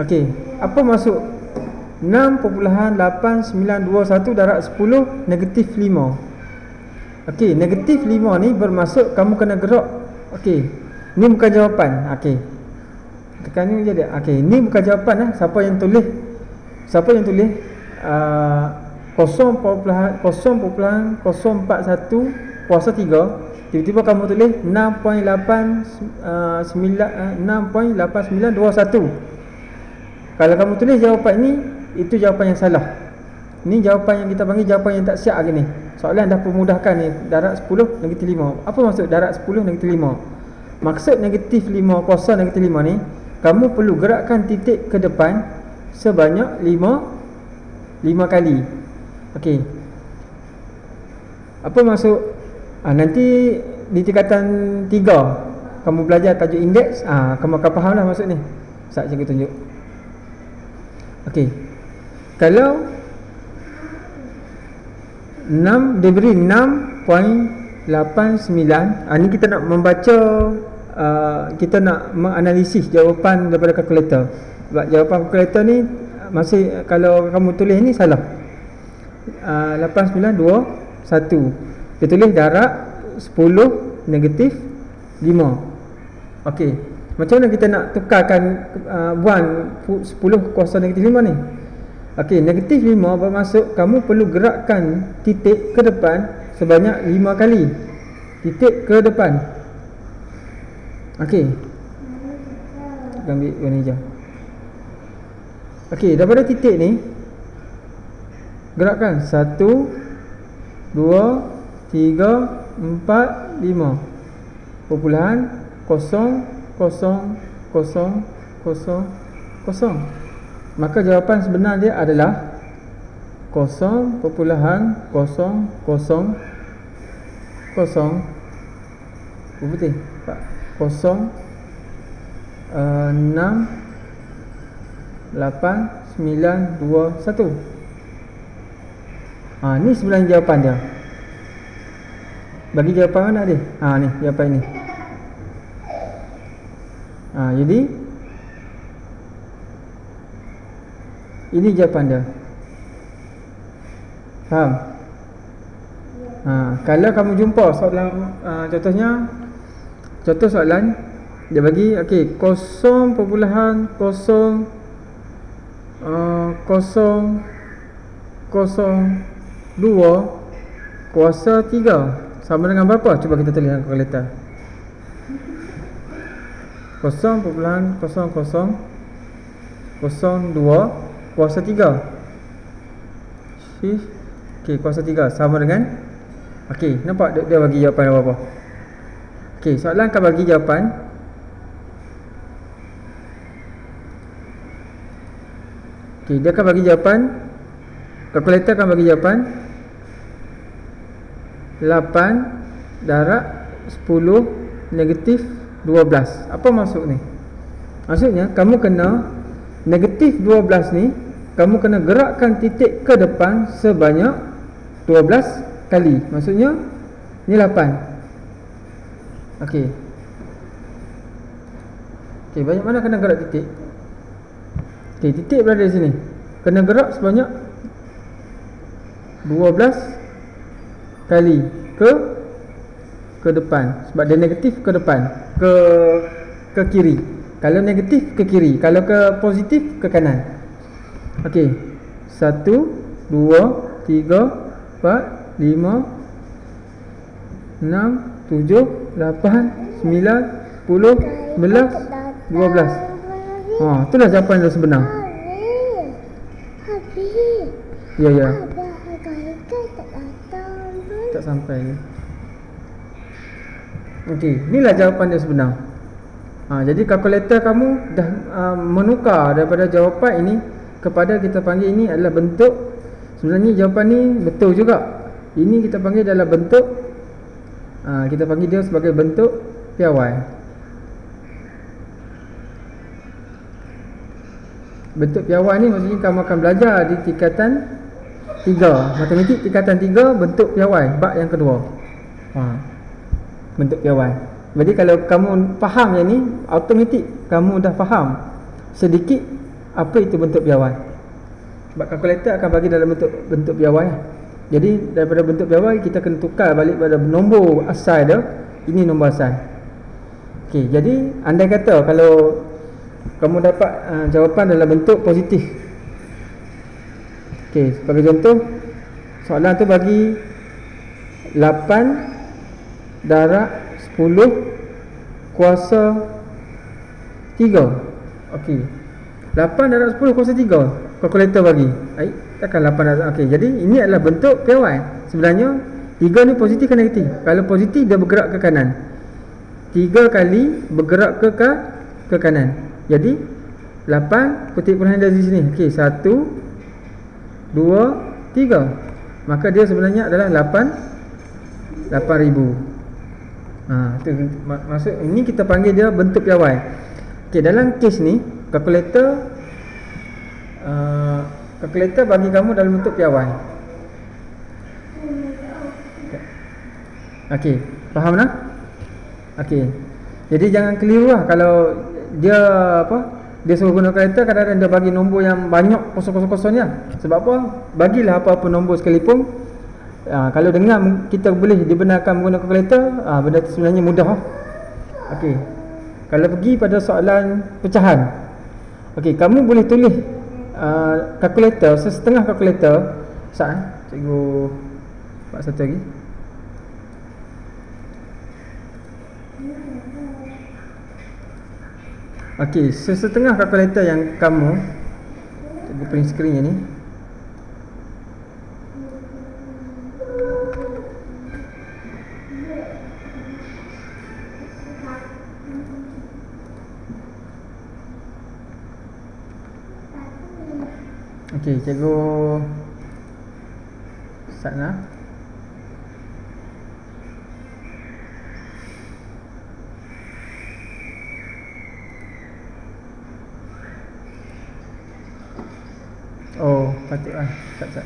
Okey, apa maksud 6.8921 darab 10 negatif 5? Okey, negatif 5 ni bermaksud kamu kena gerak. Okey, ni bukan jawapan. Okey, tekan ni je dia. Okey, ni bukan jawapan Siapa yang tulis 0.041 kuasa 3, tiba-tiba kamu tulis 6.8921. Kalau kamu tulis jawapan ni, itu jawapan yang salah. Ni jawapan yang kita panggil jawapan yang tak siap lagi ni. Soalan dah permudahkan ni, darab 10 negatif 5. Apa maksud darab 10 negatif 5? Maksud negatif 5 kuasa negatif 5 ni, kamu perlu gerakkan titik ke depan sebanyak 5 kali. Okey, apa maksud? Nanti di tingkatan 3 kamu belajar tajuk indeks, kamu akan faham lah maksud ni. Sekejap cikgu tunjuk. Okey, kalau 6, dia beri 6.89. Ni kita nak membaca, kita nak menganalisis jawapan daripada kalkulator. Sebab jawapan kalkulator ni masih, kalau kamu tulis ni salah. 8921. Dia tulis darab 10 negatif 5. Okey, Macam mana kita nak tukarkan buang 10 kuasa negatif 5 ni? Okey, negatif 5 bermaksud kamu perlu gerakkan titik ke depan sebanyak 5 kali. Titik ke depan. Okey. Ambil warna hijau. Okey, daripada titik ni gerakkan 1 2 3 4 5 perpuluhan 0 0 0 0 0. Maka jawapan sebenar dia adalah 0.000 betul? 0 6 8 9 2 1. Ni sebenarnya jawapan dia. Bagi jawapan mana dia? Ni jawapan ni. Jadi ini jawapan dia. Faham? Kalau kamu jumpa soalan contoh soalan dia bagi 0.002 kuasa 3 sama dengan berapa? Cuba kita tulis dalam kalkulator. 0.0002 kuasa 3. Okey, kuasa 3 sama dengan nampak dia bagi jawapan apa-apa. Okey, soalan akan bagi jawapan dia akan bagi jawapan, kalkulator akan bagi jawapan 8 darab 10 negatif 12. Apa maksud ni? Maksudnya kamu kena negatif 12 ni, kamu kena gerakkan titik ke depan sebanyak 12 kali. Maksudnya ni 8. Okey, banyak mana kena gerak titik? Titik berada di sini. Kena gerak sebanyak 12 kali ke depan. Sebab dia negatif ke depan, ke kiri. Kalau negatif ke kiri, kalau ke positif ke kanan. Okey. 1 2 3 4 5 6 7 8 9 10 11 12. Itulah jawapan yang sebenar. Ya. Tak sampai ni. Okey, inilah jawapan yang sebenar. Jadi kalkulator kamu dah menukar daripada jawapan ini kepada kita panggil ini adalah bentuk. Sebenarnya jawapan ni betul juga. Ini kita panggil adalah bentuk, kita panggil dia sebagai bentuk piawai. Bentuk piawai ni maksudnya kamu akan belajar di tingkatan 3, matematik tingkatan 3, bentuk piawai, bab yang kedua. Bentuk piawai. Jadi kalau kamu faham yang ni, automatik kamu dah faham sedikit apa itu bentuk piawai. Sebab kalkulator akan bagi dalam bentuk piawai. Jadi daripada bentuk piawai kita kena tukar balik pada nombor asal dia. Ini nombor asal. Okey, jadi andai kata kalau kamu dapat jawapan dalam bentuk positif. Okey, sebagai contoh soalan tu bagi 8 darab 10 kuasa 3. Okey, 8 darab 10 kuasa 3 kalkulator bagi. Takkan 8 darab. Okey, jadi ini adalah bentuk piawai. Sebenarnya 3 ni positif ke negatif? Kalau positif dia bergerak ke kanan, 3 kali bergerak ke kanan. Jadi 8 petik puluhan dari sini. Okey, 1 2 3. Maka dia sebenarnya adalah 8000. Itu maksud ini kita panggil dia bentuk piawai. Okey, dalam kes ni kalkulator bagi kamu dalam bentuk piawai. Okey, faham tak? Okey. Jadi jangan keliru lah kalau dia dia suruh guna kalkulator, kadang-kadang dia bagi nombor yang banyak kosong-kosong ya. Sebab apa? Bagilah apa-apa nombor sekalipun. Kalau dengar kita boleh dibenarkan menggunakan kalkulator, benda tu sebenarnya mudah. Okey. Kalau pergi pada soalan pecahan, okey, kamu boleh tulis kalkulator, setengah kalkulator. Cikgu buat satu lagi. Okey, setengah kalkulator yang kamu, cikgu print screen ni. Okey, cikgu sana. Oh, patutlah. Sat.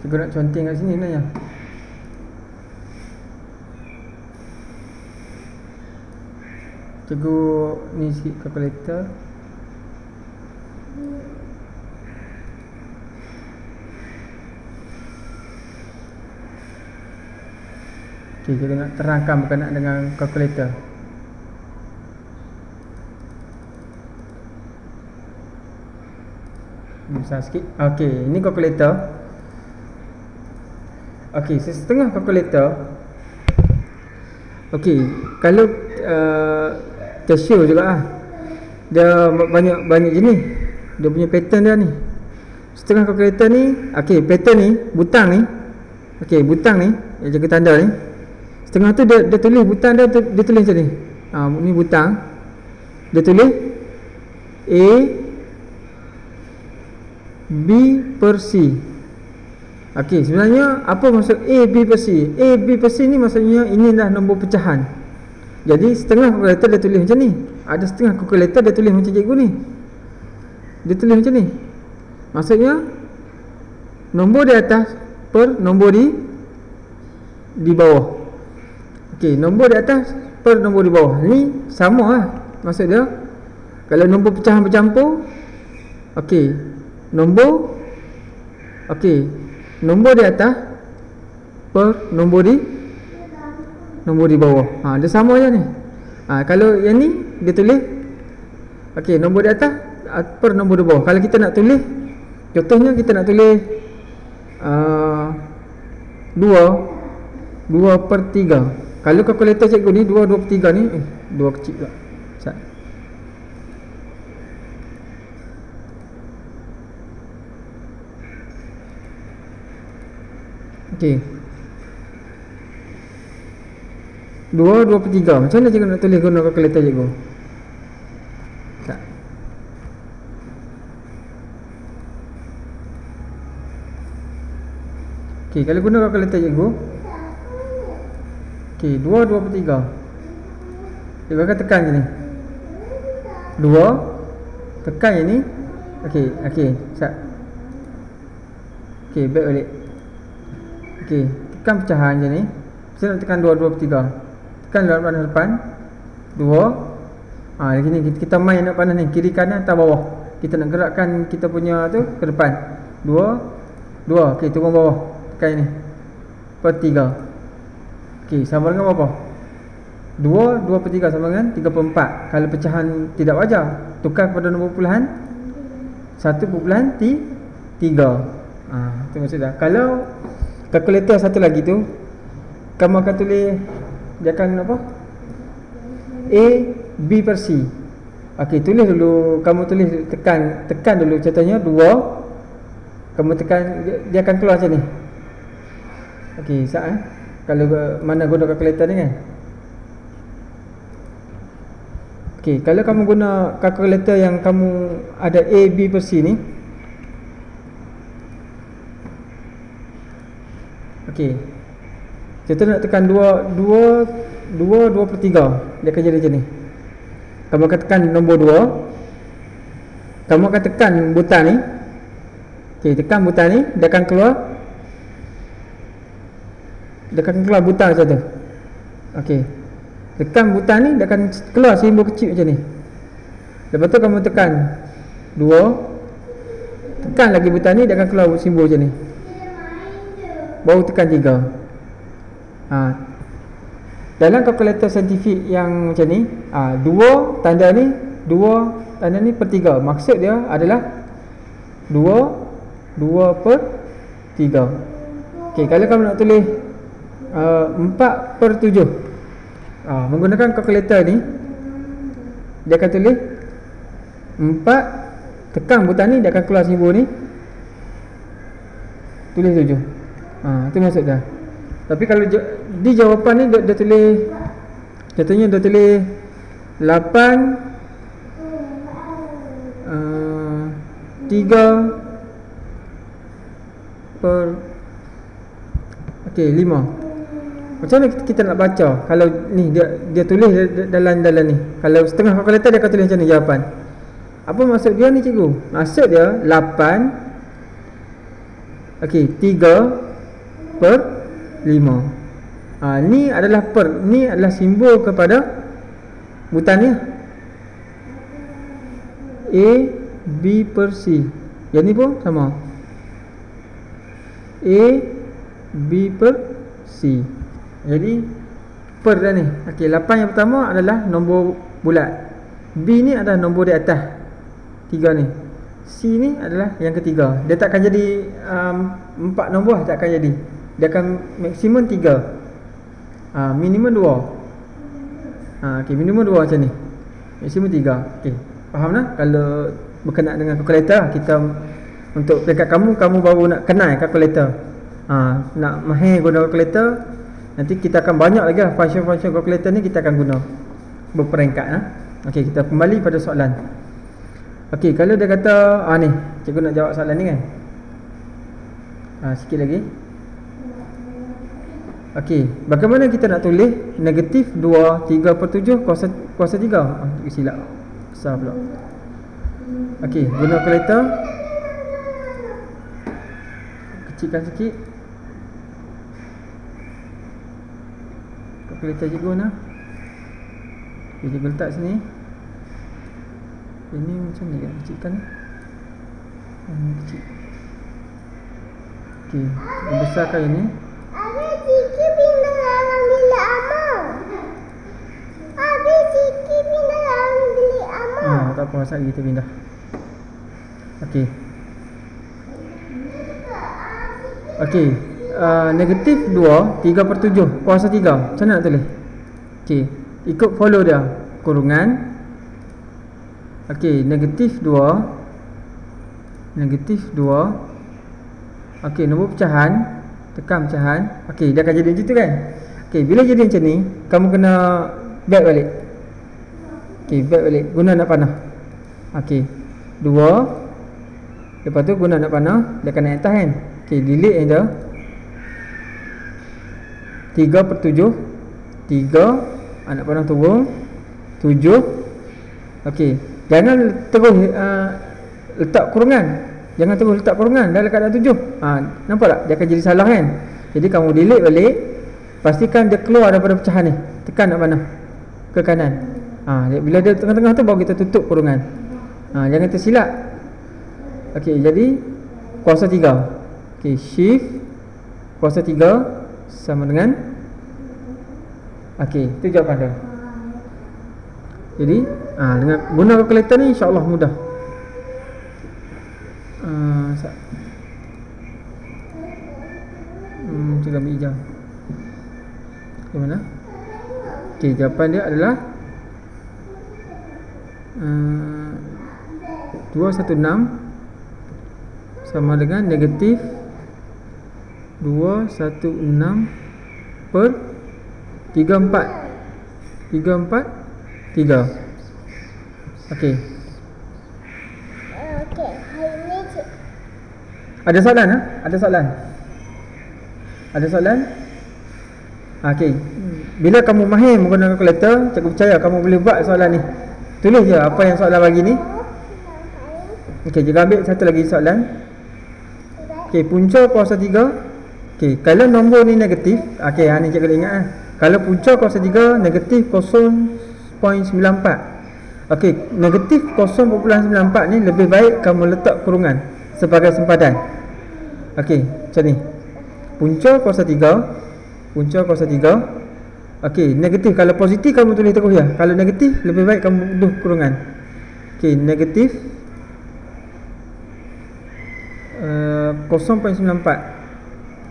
Cikgu nak conteng kat sini sebenarnya. Cikgu ni sikit kalkulator. Okey, cikgu nak terangkan berkenaan dengan kalkulator. Besar sikit. Okey, ini kalkulator. Okey, setengah kalkulator. Okey, kalau casio juga lah, dia banyak jenis. Dia punya pattern dia ni. Setengah kalkulator ni, okey, pattern ni, butang ni. Okey, butang ni yang jaga tanda ni. Setengah tu dia tulis butang dia tulis macam ni. Ni butang. Dia tulis A B per C. Okey, sebenarnya apa maksud A B per C? A B per C ni maksudnya inilah nombor pecahan. Jadi setengah kalkulator dia tulis macam ni. Ada setengah kalkulator dia tulis macam cikgu ni. Dia tulis macam ni. Maksudnya nombor di atas per nombor di bawah. Okey, nombor di atas per nombor di bawah. Ni sama lah maksud dia. Kalau nombor pecahan bercampur, okey, nombor di atas per nombor di bawah. Dia sama je ni. Kalau yang ni dia tulis okey, nombor di atas per nombor di bawah. Kalau kita nak tulis, contohnya kita nak tulis 2 per 3. Kalau kalkulator cikgu ni 2 per 3 ni 2 kecil pula. Okey, 2 per 3. Macam mana cikgu nak tulis guna kalkulator cikgu? Tak. Okey, kalau guna kalkulator cikgu, okey, 2 per 3. Cikgu akan tekan je ni. 2 tekan je ni. Okey, sat. Okey, back balik. Okey, tekan pecahan je ni. Saya nak tekan 2 per 3. Tekan lewat panah depan 2. Di sini kita main nak panah ni, kiri kanan atas bawah. Kita nak gerakkan kita punya tu ke depan. 2. Okey, turun bawah. Tekan ni per 3. Okey, sama dengan berapa? 2 per 3 sama dengan 3 per 4. Kalau pecahan tidak wajar, tukar kepada nombor puluhan 1.3. Itu maksudnya. Kalau kalkulator satu lagi tu, kamu akan tulis, dia akan apa? A B per C. Okey, tulis dulu, kamu tulis, tekan dulu contohnya 2. Kamu tekan, dia akan keluar macam ni. Okey, kalau mana guna kalkulator ni kan. Okey, kalau kamu guna kalkulator yang kamu ada A B per C ni. Okey, kita nak tekan 2 per 3. Dia akan jadi macam ni. Kamu akan tekan nombor 2. Kamu akan tekan butang ni. Okey, tekan butang ni, dia akan keluar. Dia akan keluar butang macam tu. Okey, tekan butang ni, dia akan keluar simbol kecil macam ni. Lepas tu kamu tekan 2. Tekan lagi butang ni, dia akan keluar simbol macam ni. Baru tekan 3. dalam kalkulator saintifik yang macam ni, 2 tanda ni, 2 tanda ni per 3. Maksud dia adalah 2 per 3. Okey, kalau kamu nak tulis 4 per 7, menggunakan kalkulator ni, dia akan tulis 4, tekan butang ni, dia akan keluar simbol ni, tulis 7. Itu maksud dia. Tapi kalau di jawapan ni dia tulis, contohnya dia tulis 8 3 per 5. Macam mana kita nak baca kalau ni dia tulis dalam ni? Kalau setengah kalkulator dia akan tulis macam ni jawapan. Apa maksud dia ni cikgu? Maksud dia 8 3 per 5. Ni adalah ni adalah simbol kepada butang ni. A B per C. Yang ni pun sama. A B per C. Jadi per dah ni. 8 yang pertama adalah nombor bulat. B ni adalah nombor di atas 3 ni. C ni adalah yang ketiga. Dia tak akan jadi 4 nombor, tak akan jadi. Dia akan maksimum 3. Minimum 2. Minimum 2 macam ni. Maksimum 3. Faham tak? Kalau berkenaan dengan kalkulator, kita untuk peringkat kamu baru nak kenal kalkulator. Nak mahir guna kalkulator, nanti kita akan banyak lagi lah function-function kalkulator ni kita akan guna berperingkat. Kita kembali pada soalan. Kalau dia kata ni, cikgu nak jawab soalan ni kan. Sikit lagi. Bagaimana kita nak tulis negatif 2 3 per 7 kuasa 3? Silap. Besar pula. Guna kalkulator. Kecilkan sikit. Kalkulator cikgu nak. Cikgu letak sini. Ini macam ni kan, kecilkan ni. Kecil. Besarkan ini. Habis sikit pindah dalam bilik amal. Tak apa, masa kita pindah. Negatif 2 3 per 7 kuasa 3. Macam mana nak tulis? Ikut follow dia. Kurungan. Negatif 2. Nombor pecahan, tekan pecahan. Dia akan jadi macam tu kan. Bila jadi macam ni, kamu kena back balik. Back balik. Guna anak panah. 2. Lepas tu guna anak panah, dia akan naik atas kan. Delete yang dia. 3 per 7. 3. Anak panah turun. 7. Jangan terus letak kurungan. Jangan terus letak kurungan dalam keadaan 7. Nampak tak? Dia akan jadi salah kan. Jadi kamu delete balik. Pastikan dia keluar daripada pecahan ni. Tekan anak panah ke kanan. Bila dia tengah-tengah tu baru kita tutup kurungan. Jangan tersilap. Jadi kuasa 3. Shift kuasa 3 sama dengan itu jawapan dia. Jadi dengan guna kalkulator ni insya-Allah mudah. Cikgu ambil hijau. Ke mana? Jawapan dia adalah 216 sama dengan negatif 216 per 34 3. Ada soalan? Ada soalan? Ada soalan? Bila kamu mahir menggunakan kalkulator, cikgu percaya kamu boleh buat soalan ni. Tulis je apa yang soalan bagi ni. Cikgu ambil satu lagi soalan. Punca kuasa 3. Kalau nombor ni negatif, ni cikgu ingat kalau punca kuasa 3 negatif 0.94. Negatif 0.94 ni lebih baik kamu letak kurungan sebagai sempadan. Macam ni. Punca kuasa 3 Okey, negatif. Kalau positif kamu tulis terus ya. Kalau negatif lebih baik kamu bunuh kurungan. Okey, negatif 0.94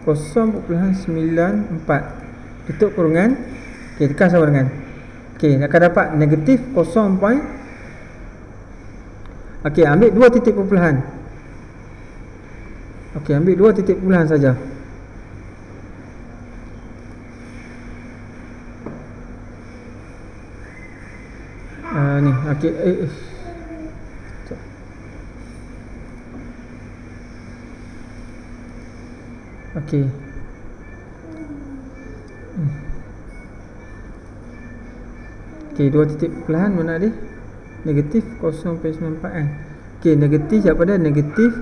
0.94 tutup kurungan. Okey, tekan sama dengan. Okey, akan dapat negatif 0. Okey, ambil 2 titik perpuluhan. Okey, ambil 2 titik perpuluhan saja. Ni, okey. Okey. Okey, 2 titik perpuluhan mana dia? Negatif 0.94 kan. Okey, negatif siapa dah? Negatif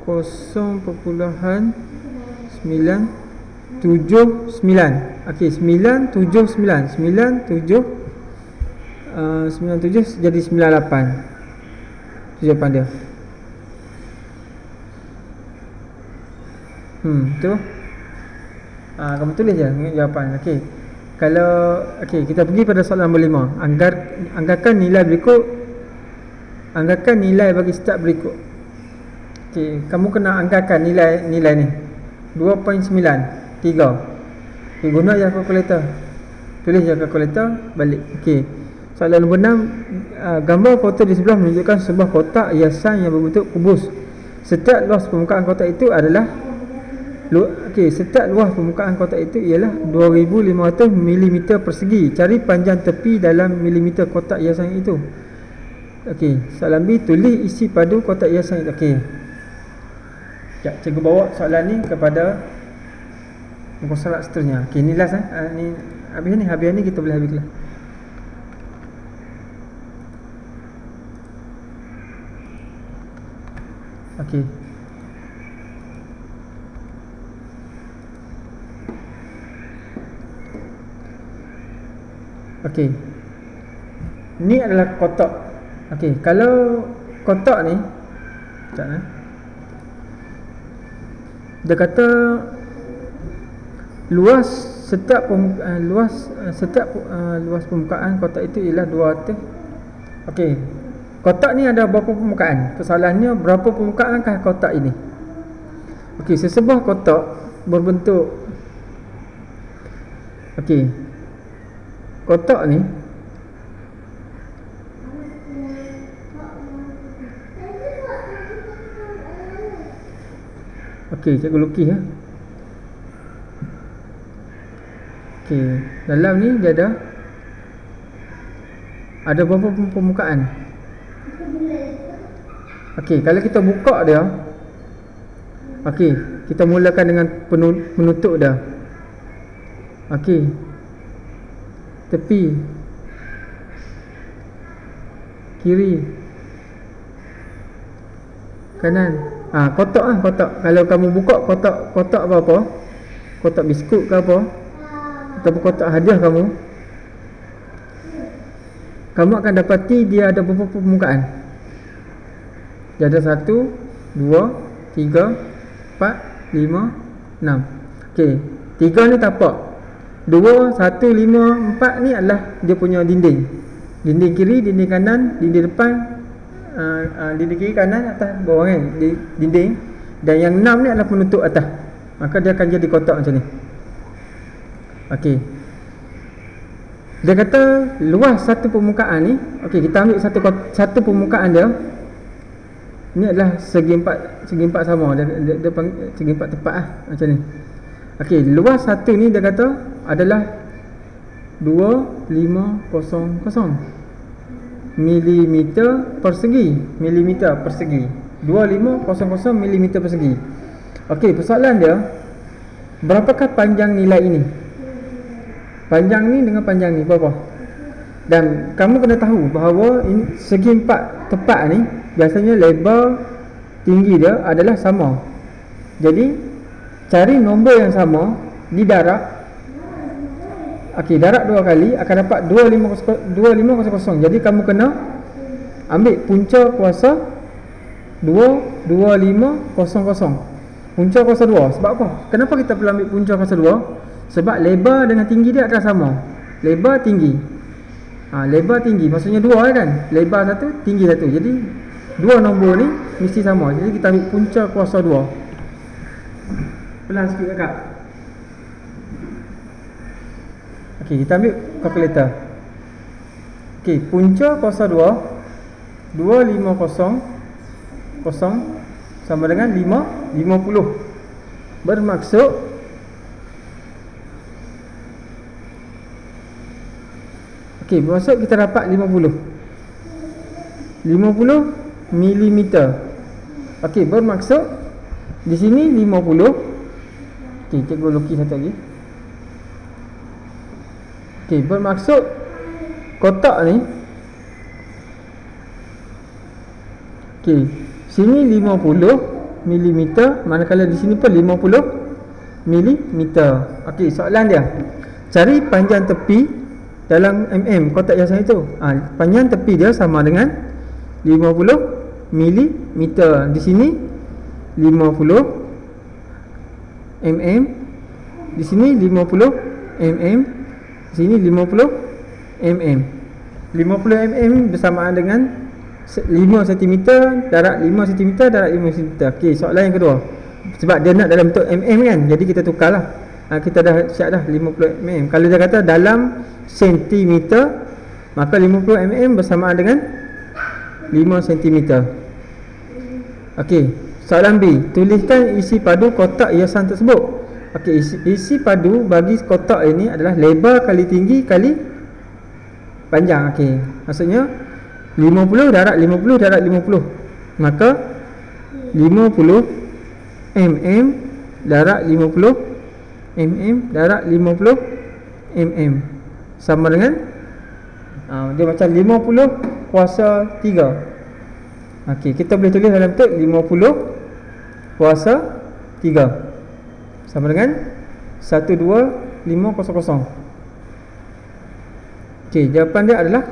0.979. Okey, 979 97 jadi 98. Itu jawapan dia. Betul. Kamu tulis je jawapan. Okey. Kalau kita pergi pada soalan nombor 5. Anggarkan nilai berikut. Anggarkan nilai bagi start berikut. Okey, kamu kena anggarkan nilai ni. 2.9 3. Okey, guna je kalkulator. Tulis je kalkulator balik. Okey. Soalan nombor 6, gambar foto di sebelah menunjukkan sebuah kotak hiasan yang berbentuk kubus. Setiap luas permukaan kotak itu adalah setiap luas permukaan kotak itu ialah 2500 mm persegi. Cari panjang tepi dalam milimeter kotak hiasan itu. Okey, soalan B, tulis isi padu kotak hiasan itu. Okey. Sekejap, cikgu bawa soalan ni kepada muka surat seterusnya. Okey, ni last ni habis ni kita boleh habis kelas. Okey. Okey. Ni adalah kotak. Okey, kalau kotak ni sekejap dia kata luas permukaan kotak itu ialah 200. Okey. Kotak ni ada berapa permukaan? Persoalannya berapa permukaankah kotak ini? Okey, sesebuah kotak berbentuk kotak ni cikgu lukis ya. Dalam ni dia ada berapa permukaan? Kalau kita buka dia, kita mulakan dengan penutup dia. Tepi kiri kanan. Kotak. Kalau kamu buka kotak apa? Kotak biskut ke apa? Atau kotak hadiah kamu akan dapati dia ada beberapa permukaan. Dia ada 1, 2, 3, 4, 5, 6. 3 ni tapak. 2, 1, 5, 4 ni adalah dia punya dinding. Dinding kiri, dinding kanan, dinding depan, dinding kiri, kanan, atas, bawah kan, dinding. Dan yang 6 ni adalah penutup atas. Maka dia akan jadi kotak macam ni. Dia kata luas satu permukaan ni. Kita ambil satu permukaan dia. Ni adalah segi empat sama. Dia panggil segi empat tepat macam ni. Luas satu ni dia kata adalah 2500 milimeter persegi. 2500 milimeter persegi. Persoalan dia, berapakah panjang nilai ini? Panjang ni dengan panjang ni berapa? Dan kamu kena tahu bahawa ini segi empat tepat ni biasanya lebar tinggi dia adalah sama. Jadi cari nombor yang sama di darab. Darab 2 kali akan dapat 2500. Jadi kamu kena ambil punca kuasa 22500. Punca kuasa 2. Sebab apa? Kenapa kita perlu ambil punca kuasa 2? Sebab lebar dengan tinggi dia adalah sama. Lebar tinggi. Lebar tinggi maksudnya 2 kan. Lebar satu, tinggi satu. Jadi 2 nombor ni mesti sama. Jadi kita ambil punca kuasa 2. Pelan sikit kakak. Okey, kita ambil kalkulator. Okey, punca kuasa 2 250 sama dengan 50. Bermaksud bermaksud kita dapat 50 milimeter. Okey, bermaksud di sini 50. Okey, cikgu lukis satu lagi. Okey, bermaksud kotak ni, okey, sini 50 milimeter, manakala di sini pun 50 milimeter. Okey, soalan dia, cari panjang tepi dalam mm kotak hiasan itu. Panjang tepi dia sama dengan 50 milimeter. Di sini 50 mm, di sini 50 mm, di sini 50 mm. 50 mm bersamaan dengan 5 cm darab 5 cm darab 5 cm. Okey, soalan yang kedua. Sebab dia nak dalam bentuk mm kan, jadi kita tukarlah. Kita dah siap dah 50 mm. Kalau dia kata dalam sentimeter, maka 50 mm bersamaan dengan 5 cm. Okey, soalan B. Tuliskan isi padu kotak hiasan tersebut. Okey, isi padu bagi kotak ini adalah lebar kali tinggi kali panjang. Okey, maksudnya 50 darab 50 darab 50. Maka 50 mm darab 50 mm darab 50 mm sama dengan dia macam 50 kuasa 3. Okey, kita boleh tulis dalam bentuk 50 kuasa 3 sama dengan 12500. Okey, jawapan dia adalah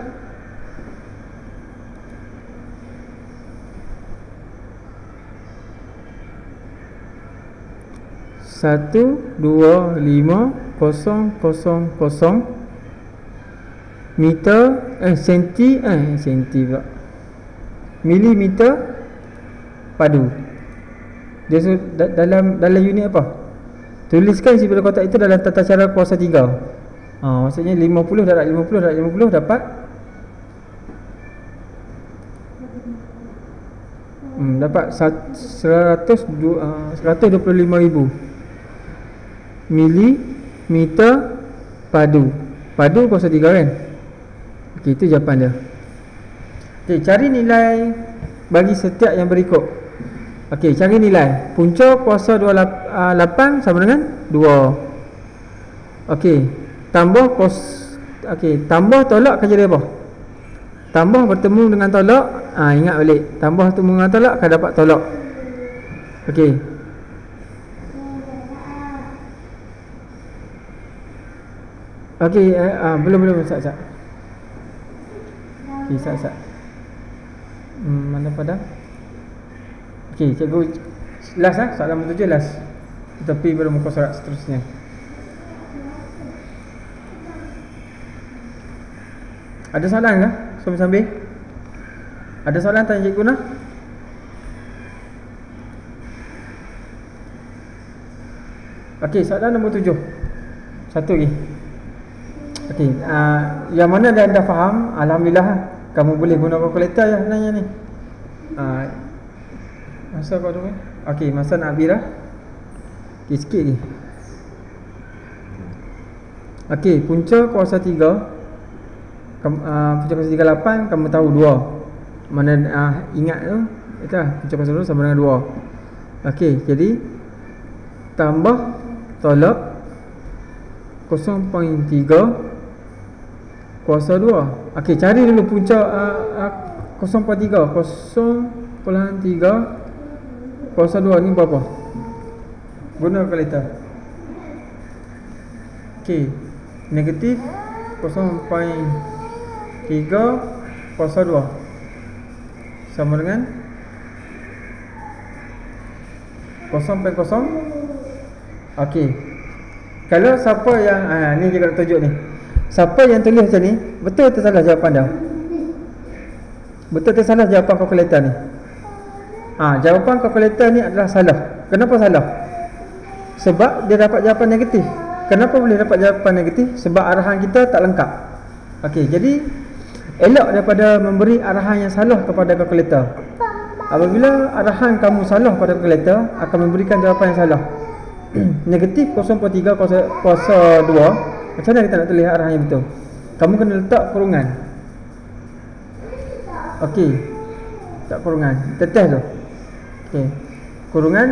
12500 meter senti pula milimeter padu. Dia dalam unit apa? Tuliskan isi pada kotak itu dalam tata cara kuasa 3. Maksudnya 50 darab 50 darab 50 dapat dapat 125,000 milimeter padu. Padu kuasa 3 kan? Okey, itu jawapan dia. Okey, cari nilai bagi setiap yang berikut. Okey, cari nilai. Punca kuasa 28 sama dengan 2. Okey, tambah tambah tolak akan jadi apa? Tambah bertemu dengan tolak. Ingat balik. Tambah bertemu dengan tolak akan dapat tolak. Okey. Okey, belum sat. Okey, sat. Mana pada? Okey, cikgu last soalan nombor 7 last. Tepi pada muka surat seterusnya. Ada soalan ke? Sambil-sambil. Ada soalan tanya cikgu nak? Okey, soalan nombor 7. Satu lagi. Okey, yang mana dah faham, alhamdulillah kamu boleh guna kalkulator ya sebenarnya ni. Masa kau tu kan? Okey, masa nak habis dah. Okey, sikit lagi. Okey, punca kuasa 3. Punca kuasa 38 kamu tahu 2. Mana ingat tu? Itulah punca kuasa 2 sama dengan 2. Okey, jadi tambah tolak 0.3 kuasa 2. Okey, cari dulu punca 0.3. 0.3 kuasa 2 ni berapa? Guna kalkulator. Okey, negatif 0.3 kuasa 2 sama dengan 0.0. Okey, Kalau siapa yang ni juga nak tunjuk ni. Siapa yang tulis macam ni, betul atau salah jawapan dia? Betul atau salah jawapan kalkulator ni? Jawapan kalkulator ni adalah salah. Kenapa salah? Sebab dia dapat jawapan negatif. Kenapa boleh dapat jawapan negatif? Sebab arahan kita tak lengkap. Okey, jadi elak daripada memberi arahan yang salah kepada kalkulator. Apabila arahan kamu salah pada kalkulator, akan memberikan jawapan yang salah. Negatif 0.3 kuasa 2. Macam mana kita nak tulis arahan yang betul? Kamu kena letak kurungan. Okey, letak kurungan. Tetes tu. Okey, kurungan.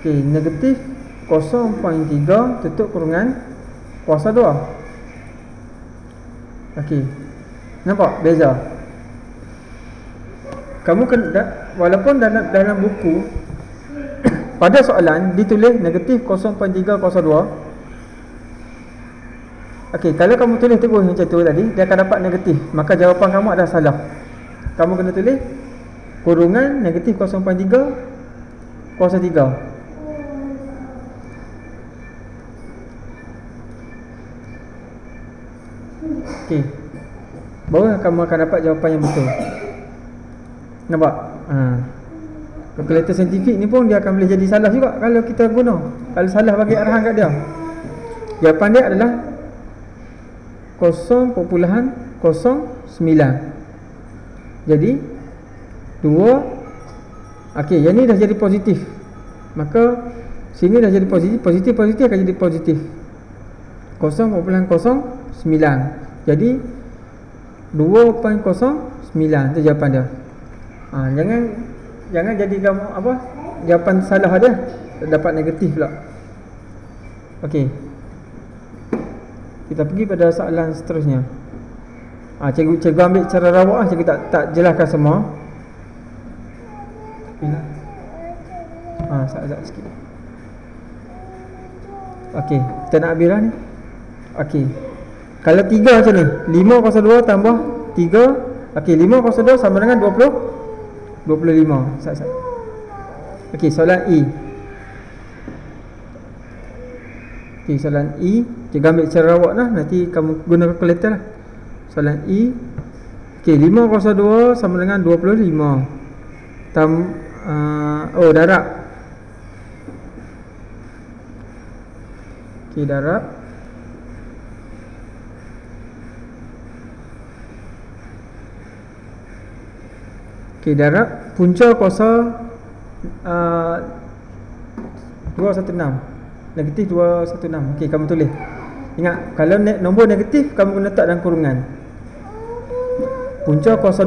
Okey, negatif 0.3 tutup kurungan kuasa 2. Okey, nampak beza? Kamu kena, walaupun dalam buku pada soalan ditulis negatif 0.3 kuasa 2. Okey, kalau kamu tulis terus macam tu tadi, dia akan dapat negatif. Maka jawapan kamu adalah salah. Kamu kena tulis kurungan negatif 0.3 kuasa 3. Okey, baru kamu akan dapat jawapan yang betul. Nampak? Kalkulator saintifik ni pun dia akan boleh jadi salah juga kalau kita guna. Kalau salah bagi arahan kat dia, jawapan dia adalah 0.09. Jadi 2. Okey, yang ni dah jadi positif. Maka sini dah jadi positif. Positif akan jadi positif 0.09. Jadi 2.09 tu jawapan dia. Jangan jadi kamu apa? Jawapan salah dia dapat negatif pula. Okey. Kita pergi pada soalan seterusnya. Cikgu ambil cara rawak cikgu tak jelaskan semua. Sekejap sikit. Okey, kita nak ambil ni. Okey. Kalau 3 macam ni, 5 kuasa 2 tambah 3. Okey, 5 kuasa 2 sama dengan 25. Okey, soalan E. Okey, soalan E, cikgu ambil cara rawak lah. Nanti kamu guna kalkulator lah. Soalan E. Okey, 5 kuasa 2 sama dengan 25. Darab. Okey, darab. Okey, darab punca kuasa 216. Negatif 216. Okey, kamu tulis. Ingat, kalau nombor negatif kamu kena letak dalam kurungan. Punca kuasa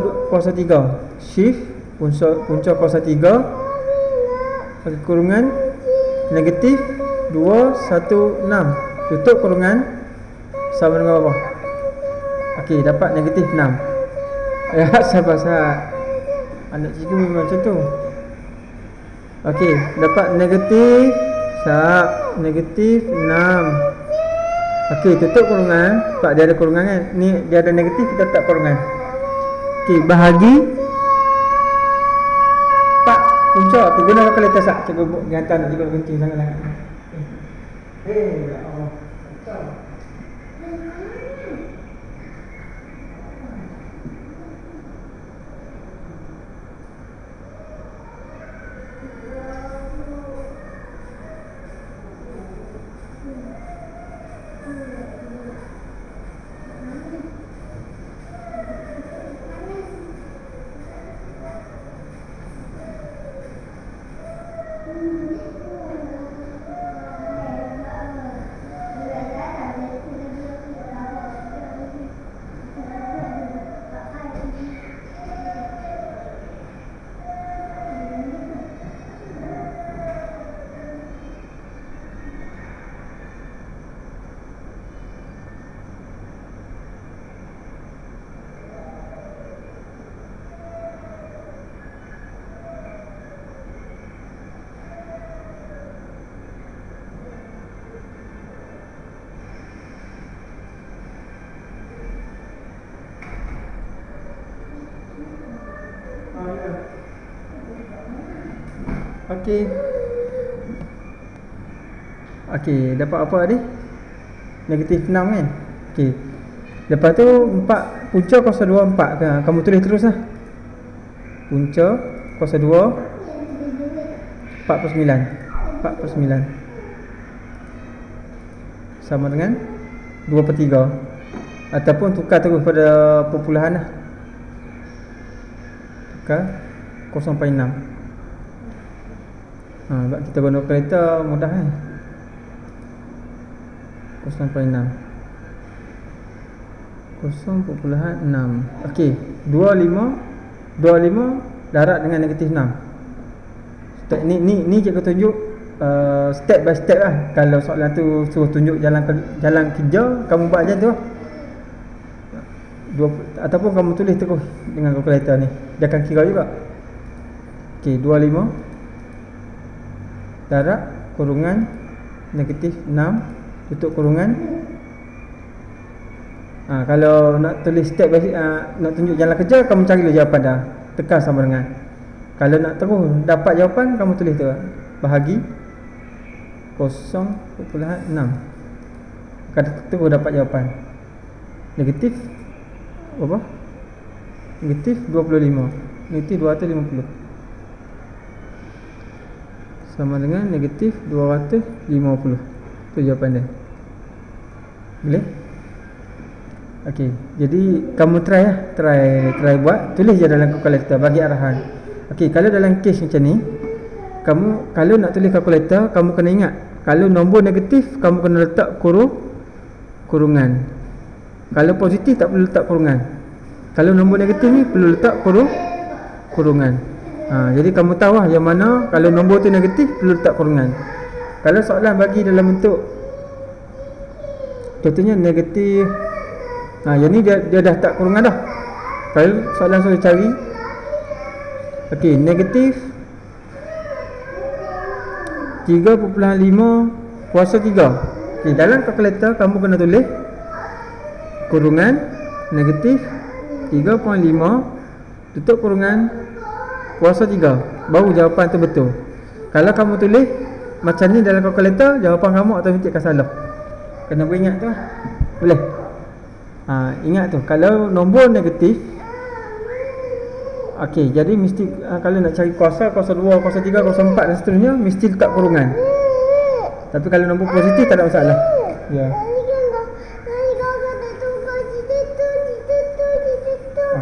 3. Shift punca kuasa 3 bagi kurungan negatif 216. Tutup kurungan sama dengan apa? Okey, dapat negatif 6. Ya, sabar. Anak cikgu memang macam tu. Okey, dapat negatif negatif 6. Okey, tutup kurungan. Sebab dia ada kurungan kan. Ni dia ada negatif, kita letak kurungan. Okey, bahagi 4 punca. Okey, guna kalkulator sat. Cikgu hantar nak cikgu kencing sangatlah. Ya Allah. Okey. Okey, dapat apa tadi? Negatif 6 kan? Okey. Lepas tu 4 punca kuasa 2 4. Kamu tulis terus lah. Punca kuasa 2 4/9. 4/9 sama dengan 2/3. Ataupun tukar terus pada perpuluhan lah. Tukar 0.6. Sebab kita guna kereta mudah kan. 0.6. 0.6. Okey, 25 darat dengan negatif 6. Ni cikgu tunjuk step by step lah. Kalau soalan tu suruh tunjuk jalan kerja, kamu buat macam tu lah. Ataupun kamu tulis terus dengan kalkulator ni, dia akan kira juga. Okey, 25 darat kurungan negatif 6 tutup kurungan. Kalau nak tulis step by nak tunjuk jalan kerja, kamu cari dulu jawapan dah, tekan sama dengan. Kalau nak terus dapat jawapan, kamu tulis tu bahagi 0.6. Akan terus dapat jawapan. Negatif berapa? Negatif 25. Negatif 250 sama dengan negatif 250. Tu jawapan dia. Boleh? Okey, jadi kamu try lah, try buat, tulis je dalam kalkulator, bagi arahan. Okey, kalau dalam kes macam ni, kamu kalau nak tulis kalkulator, kamu kena ingat, kalau nombor negatif, kamu kena letak kurungan. Kalau positif tak perlu letak kurungan. Kalau nombor negatif ni perlu letak kurungan. Jadi kamu tahu lah yang mana kalau nombor tu negatif perlu letak kurungan. Kalau soalan bagi dalam bentuk contohnya negatif, yang ni dia dah tak kurungan dah. Kalau soalan suruh cari, okey, negatif 3.5 kuasa 3. Okey, dalam kalkulator kamu kena tulis kurungan negatif 3.5 tutup kurungan kuasa 3. Baru jawapan tu betul. Kalau kamu tulis macam ni dalam kalkulator, jawapan kamu automatik akan salah. Kena beringat tu lah. Boleh? Ingat tu, kalau nombor negatif, okey, jadi mesti kalau nak cari kuasa 2, kuasa 3, kuasa 4 dan seterusnya, mesti letak kurungan. Tapi kalau nombor positif tak ada masalah. Ya.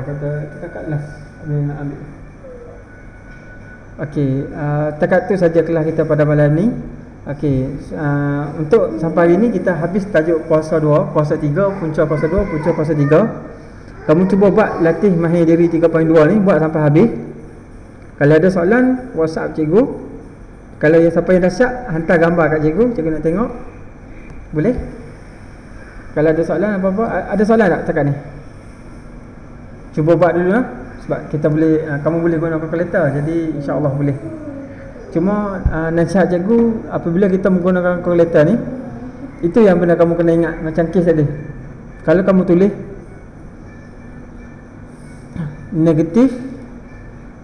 Kata kakak last ada nak ambil. Okey, takat tu saja kelas kita pada malam ni. Okey, untuk sampai hari ni kita habis tajuk kuasa 2, kuasa 3, punca kuasa 2, punca kuasa 3. Kamu cuba buat latih mahir diri 3.2 ni, buat sampai habis. Kalau ada soalan, WhatsApp cikgu. Kalau yang siapa yang dah siap, hantar gambar kat cikgu, cikgu nak tengok. Boleh? Kalau ada soalan apa-apa, ada soalan tak takat ni? Cuba buat dulu lah. Sebab kita boleh, kamu boleh guna kalkulator, jadi insya-Allah boleh. Cuma nasihat cikgu, apabila kita menggunakan kalkulator ni, itu yang benar kamu kena ingat. Macam kes tadi, kalau kamu tulis negatif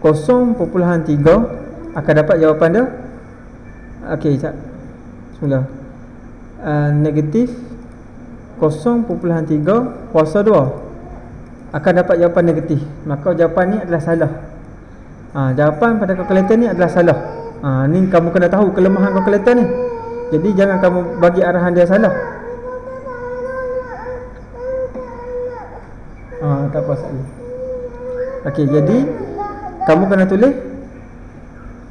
0.3, akan dapat jawapan dia. Okey, semula negatif 0.3 kuasa 2 akan dapat jawapan negatif. Maka jawapan ni adalah salah. Jawapan pada kalkulator ni adalah salah. Ni kamu kena tahu kelemahan kalkulator ni. Jadi jangan kamu bagi arahan dia salah. Tak apa salah. Okey, jadi kamu kena tulis.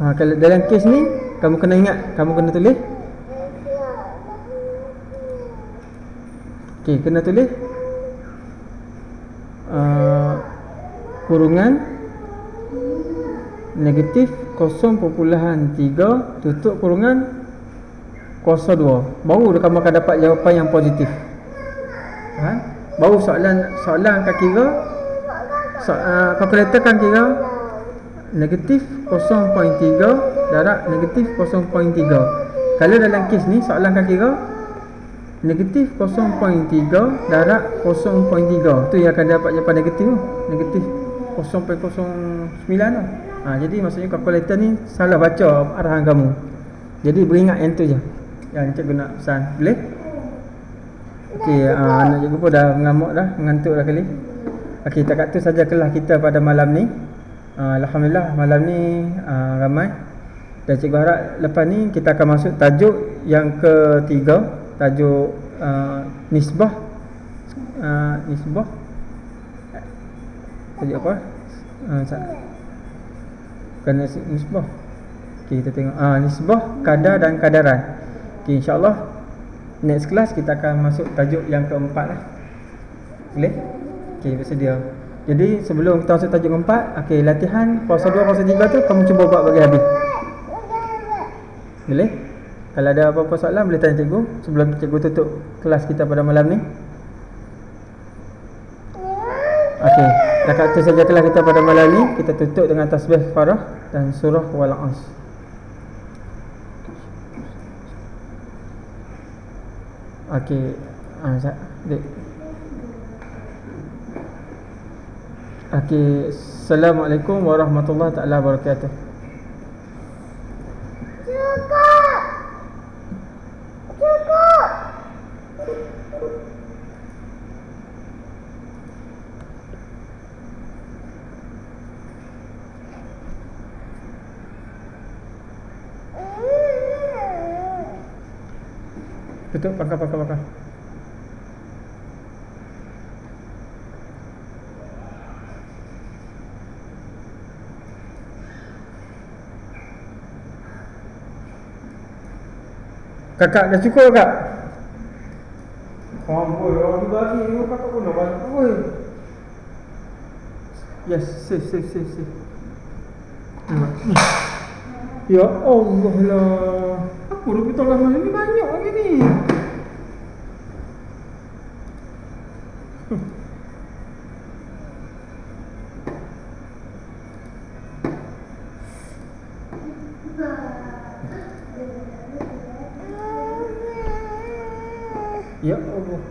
Kalau dalam kes ni kamu kena ingat, kamu kena tulis. Okey, kena tulis kurungan negatif 0.3 tutup kurungan kuasa 2. Baru kamu akan dapat jawapan yang positif. Baru soalan akan kira, kalkulator akan kira negatif 0.3 darat negatif 0.3. Kalau dalam kes ni soalan akan kira negatif 0.3 darat 0.3. Tu yang akan dapat jawapan negatif tu. Negatif 0.09 tu. Jadi maksudnya kalkulator ni salah baca arahan kamu. Jadi beringat yang tu je. yang cikgu nak pesan. Boleh? Okey, anak cikgu pun dah mengamuk dah, mengantuk dah kali. Okey, takat tu saja kelas kita pada malam ni. Alhamdulillah malam ni ramai. Dan cikgu harap lepas ni kita akan masuk tajuk yang ketiga, tajuk nisbah. Nisbah. Tajuk apa? Bukan nisbah. Okey, kita tengok nisbah, kadar dan kadaran. Okey, insya-Allah next class kita akan masuk tajuk yang keempat lah. Boleh? Okey, bersedia. Jadi sebelum kita masuk tajuk keempat, okey, latihan puasa 2, puasa 3 tu kamu cuba buat bagi habis. Boleh? Kalau ada apa-apa soalan boleh tanya cikgu sebelum cikgu tutup kelas kita pada malam ni. Okey, dekat tu saja kelas kita pada malam ni. Kita tutup dengan tasbih kafarah dan surah Wal-As. Okey, dek. Okey, Assalamualaikum warahmatullahi taala wabarakatuh. Tutup pakar. Kakak dah cukup kak? Amboi, orang tu bagi ni kakak pun dah banyak. Amboi. Yes, safe. Ya Allah lah. Apa dah kita lah macam ni banyak lagi ni. Ya Allah.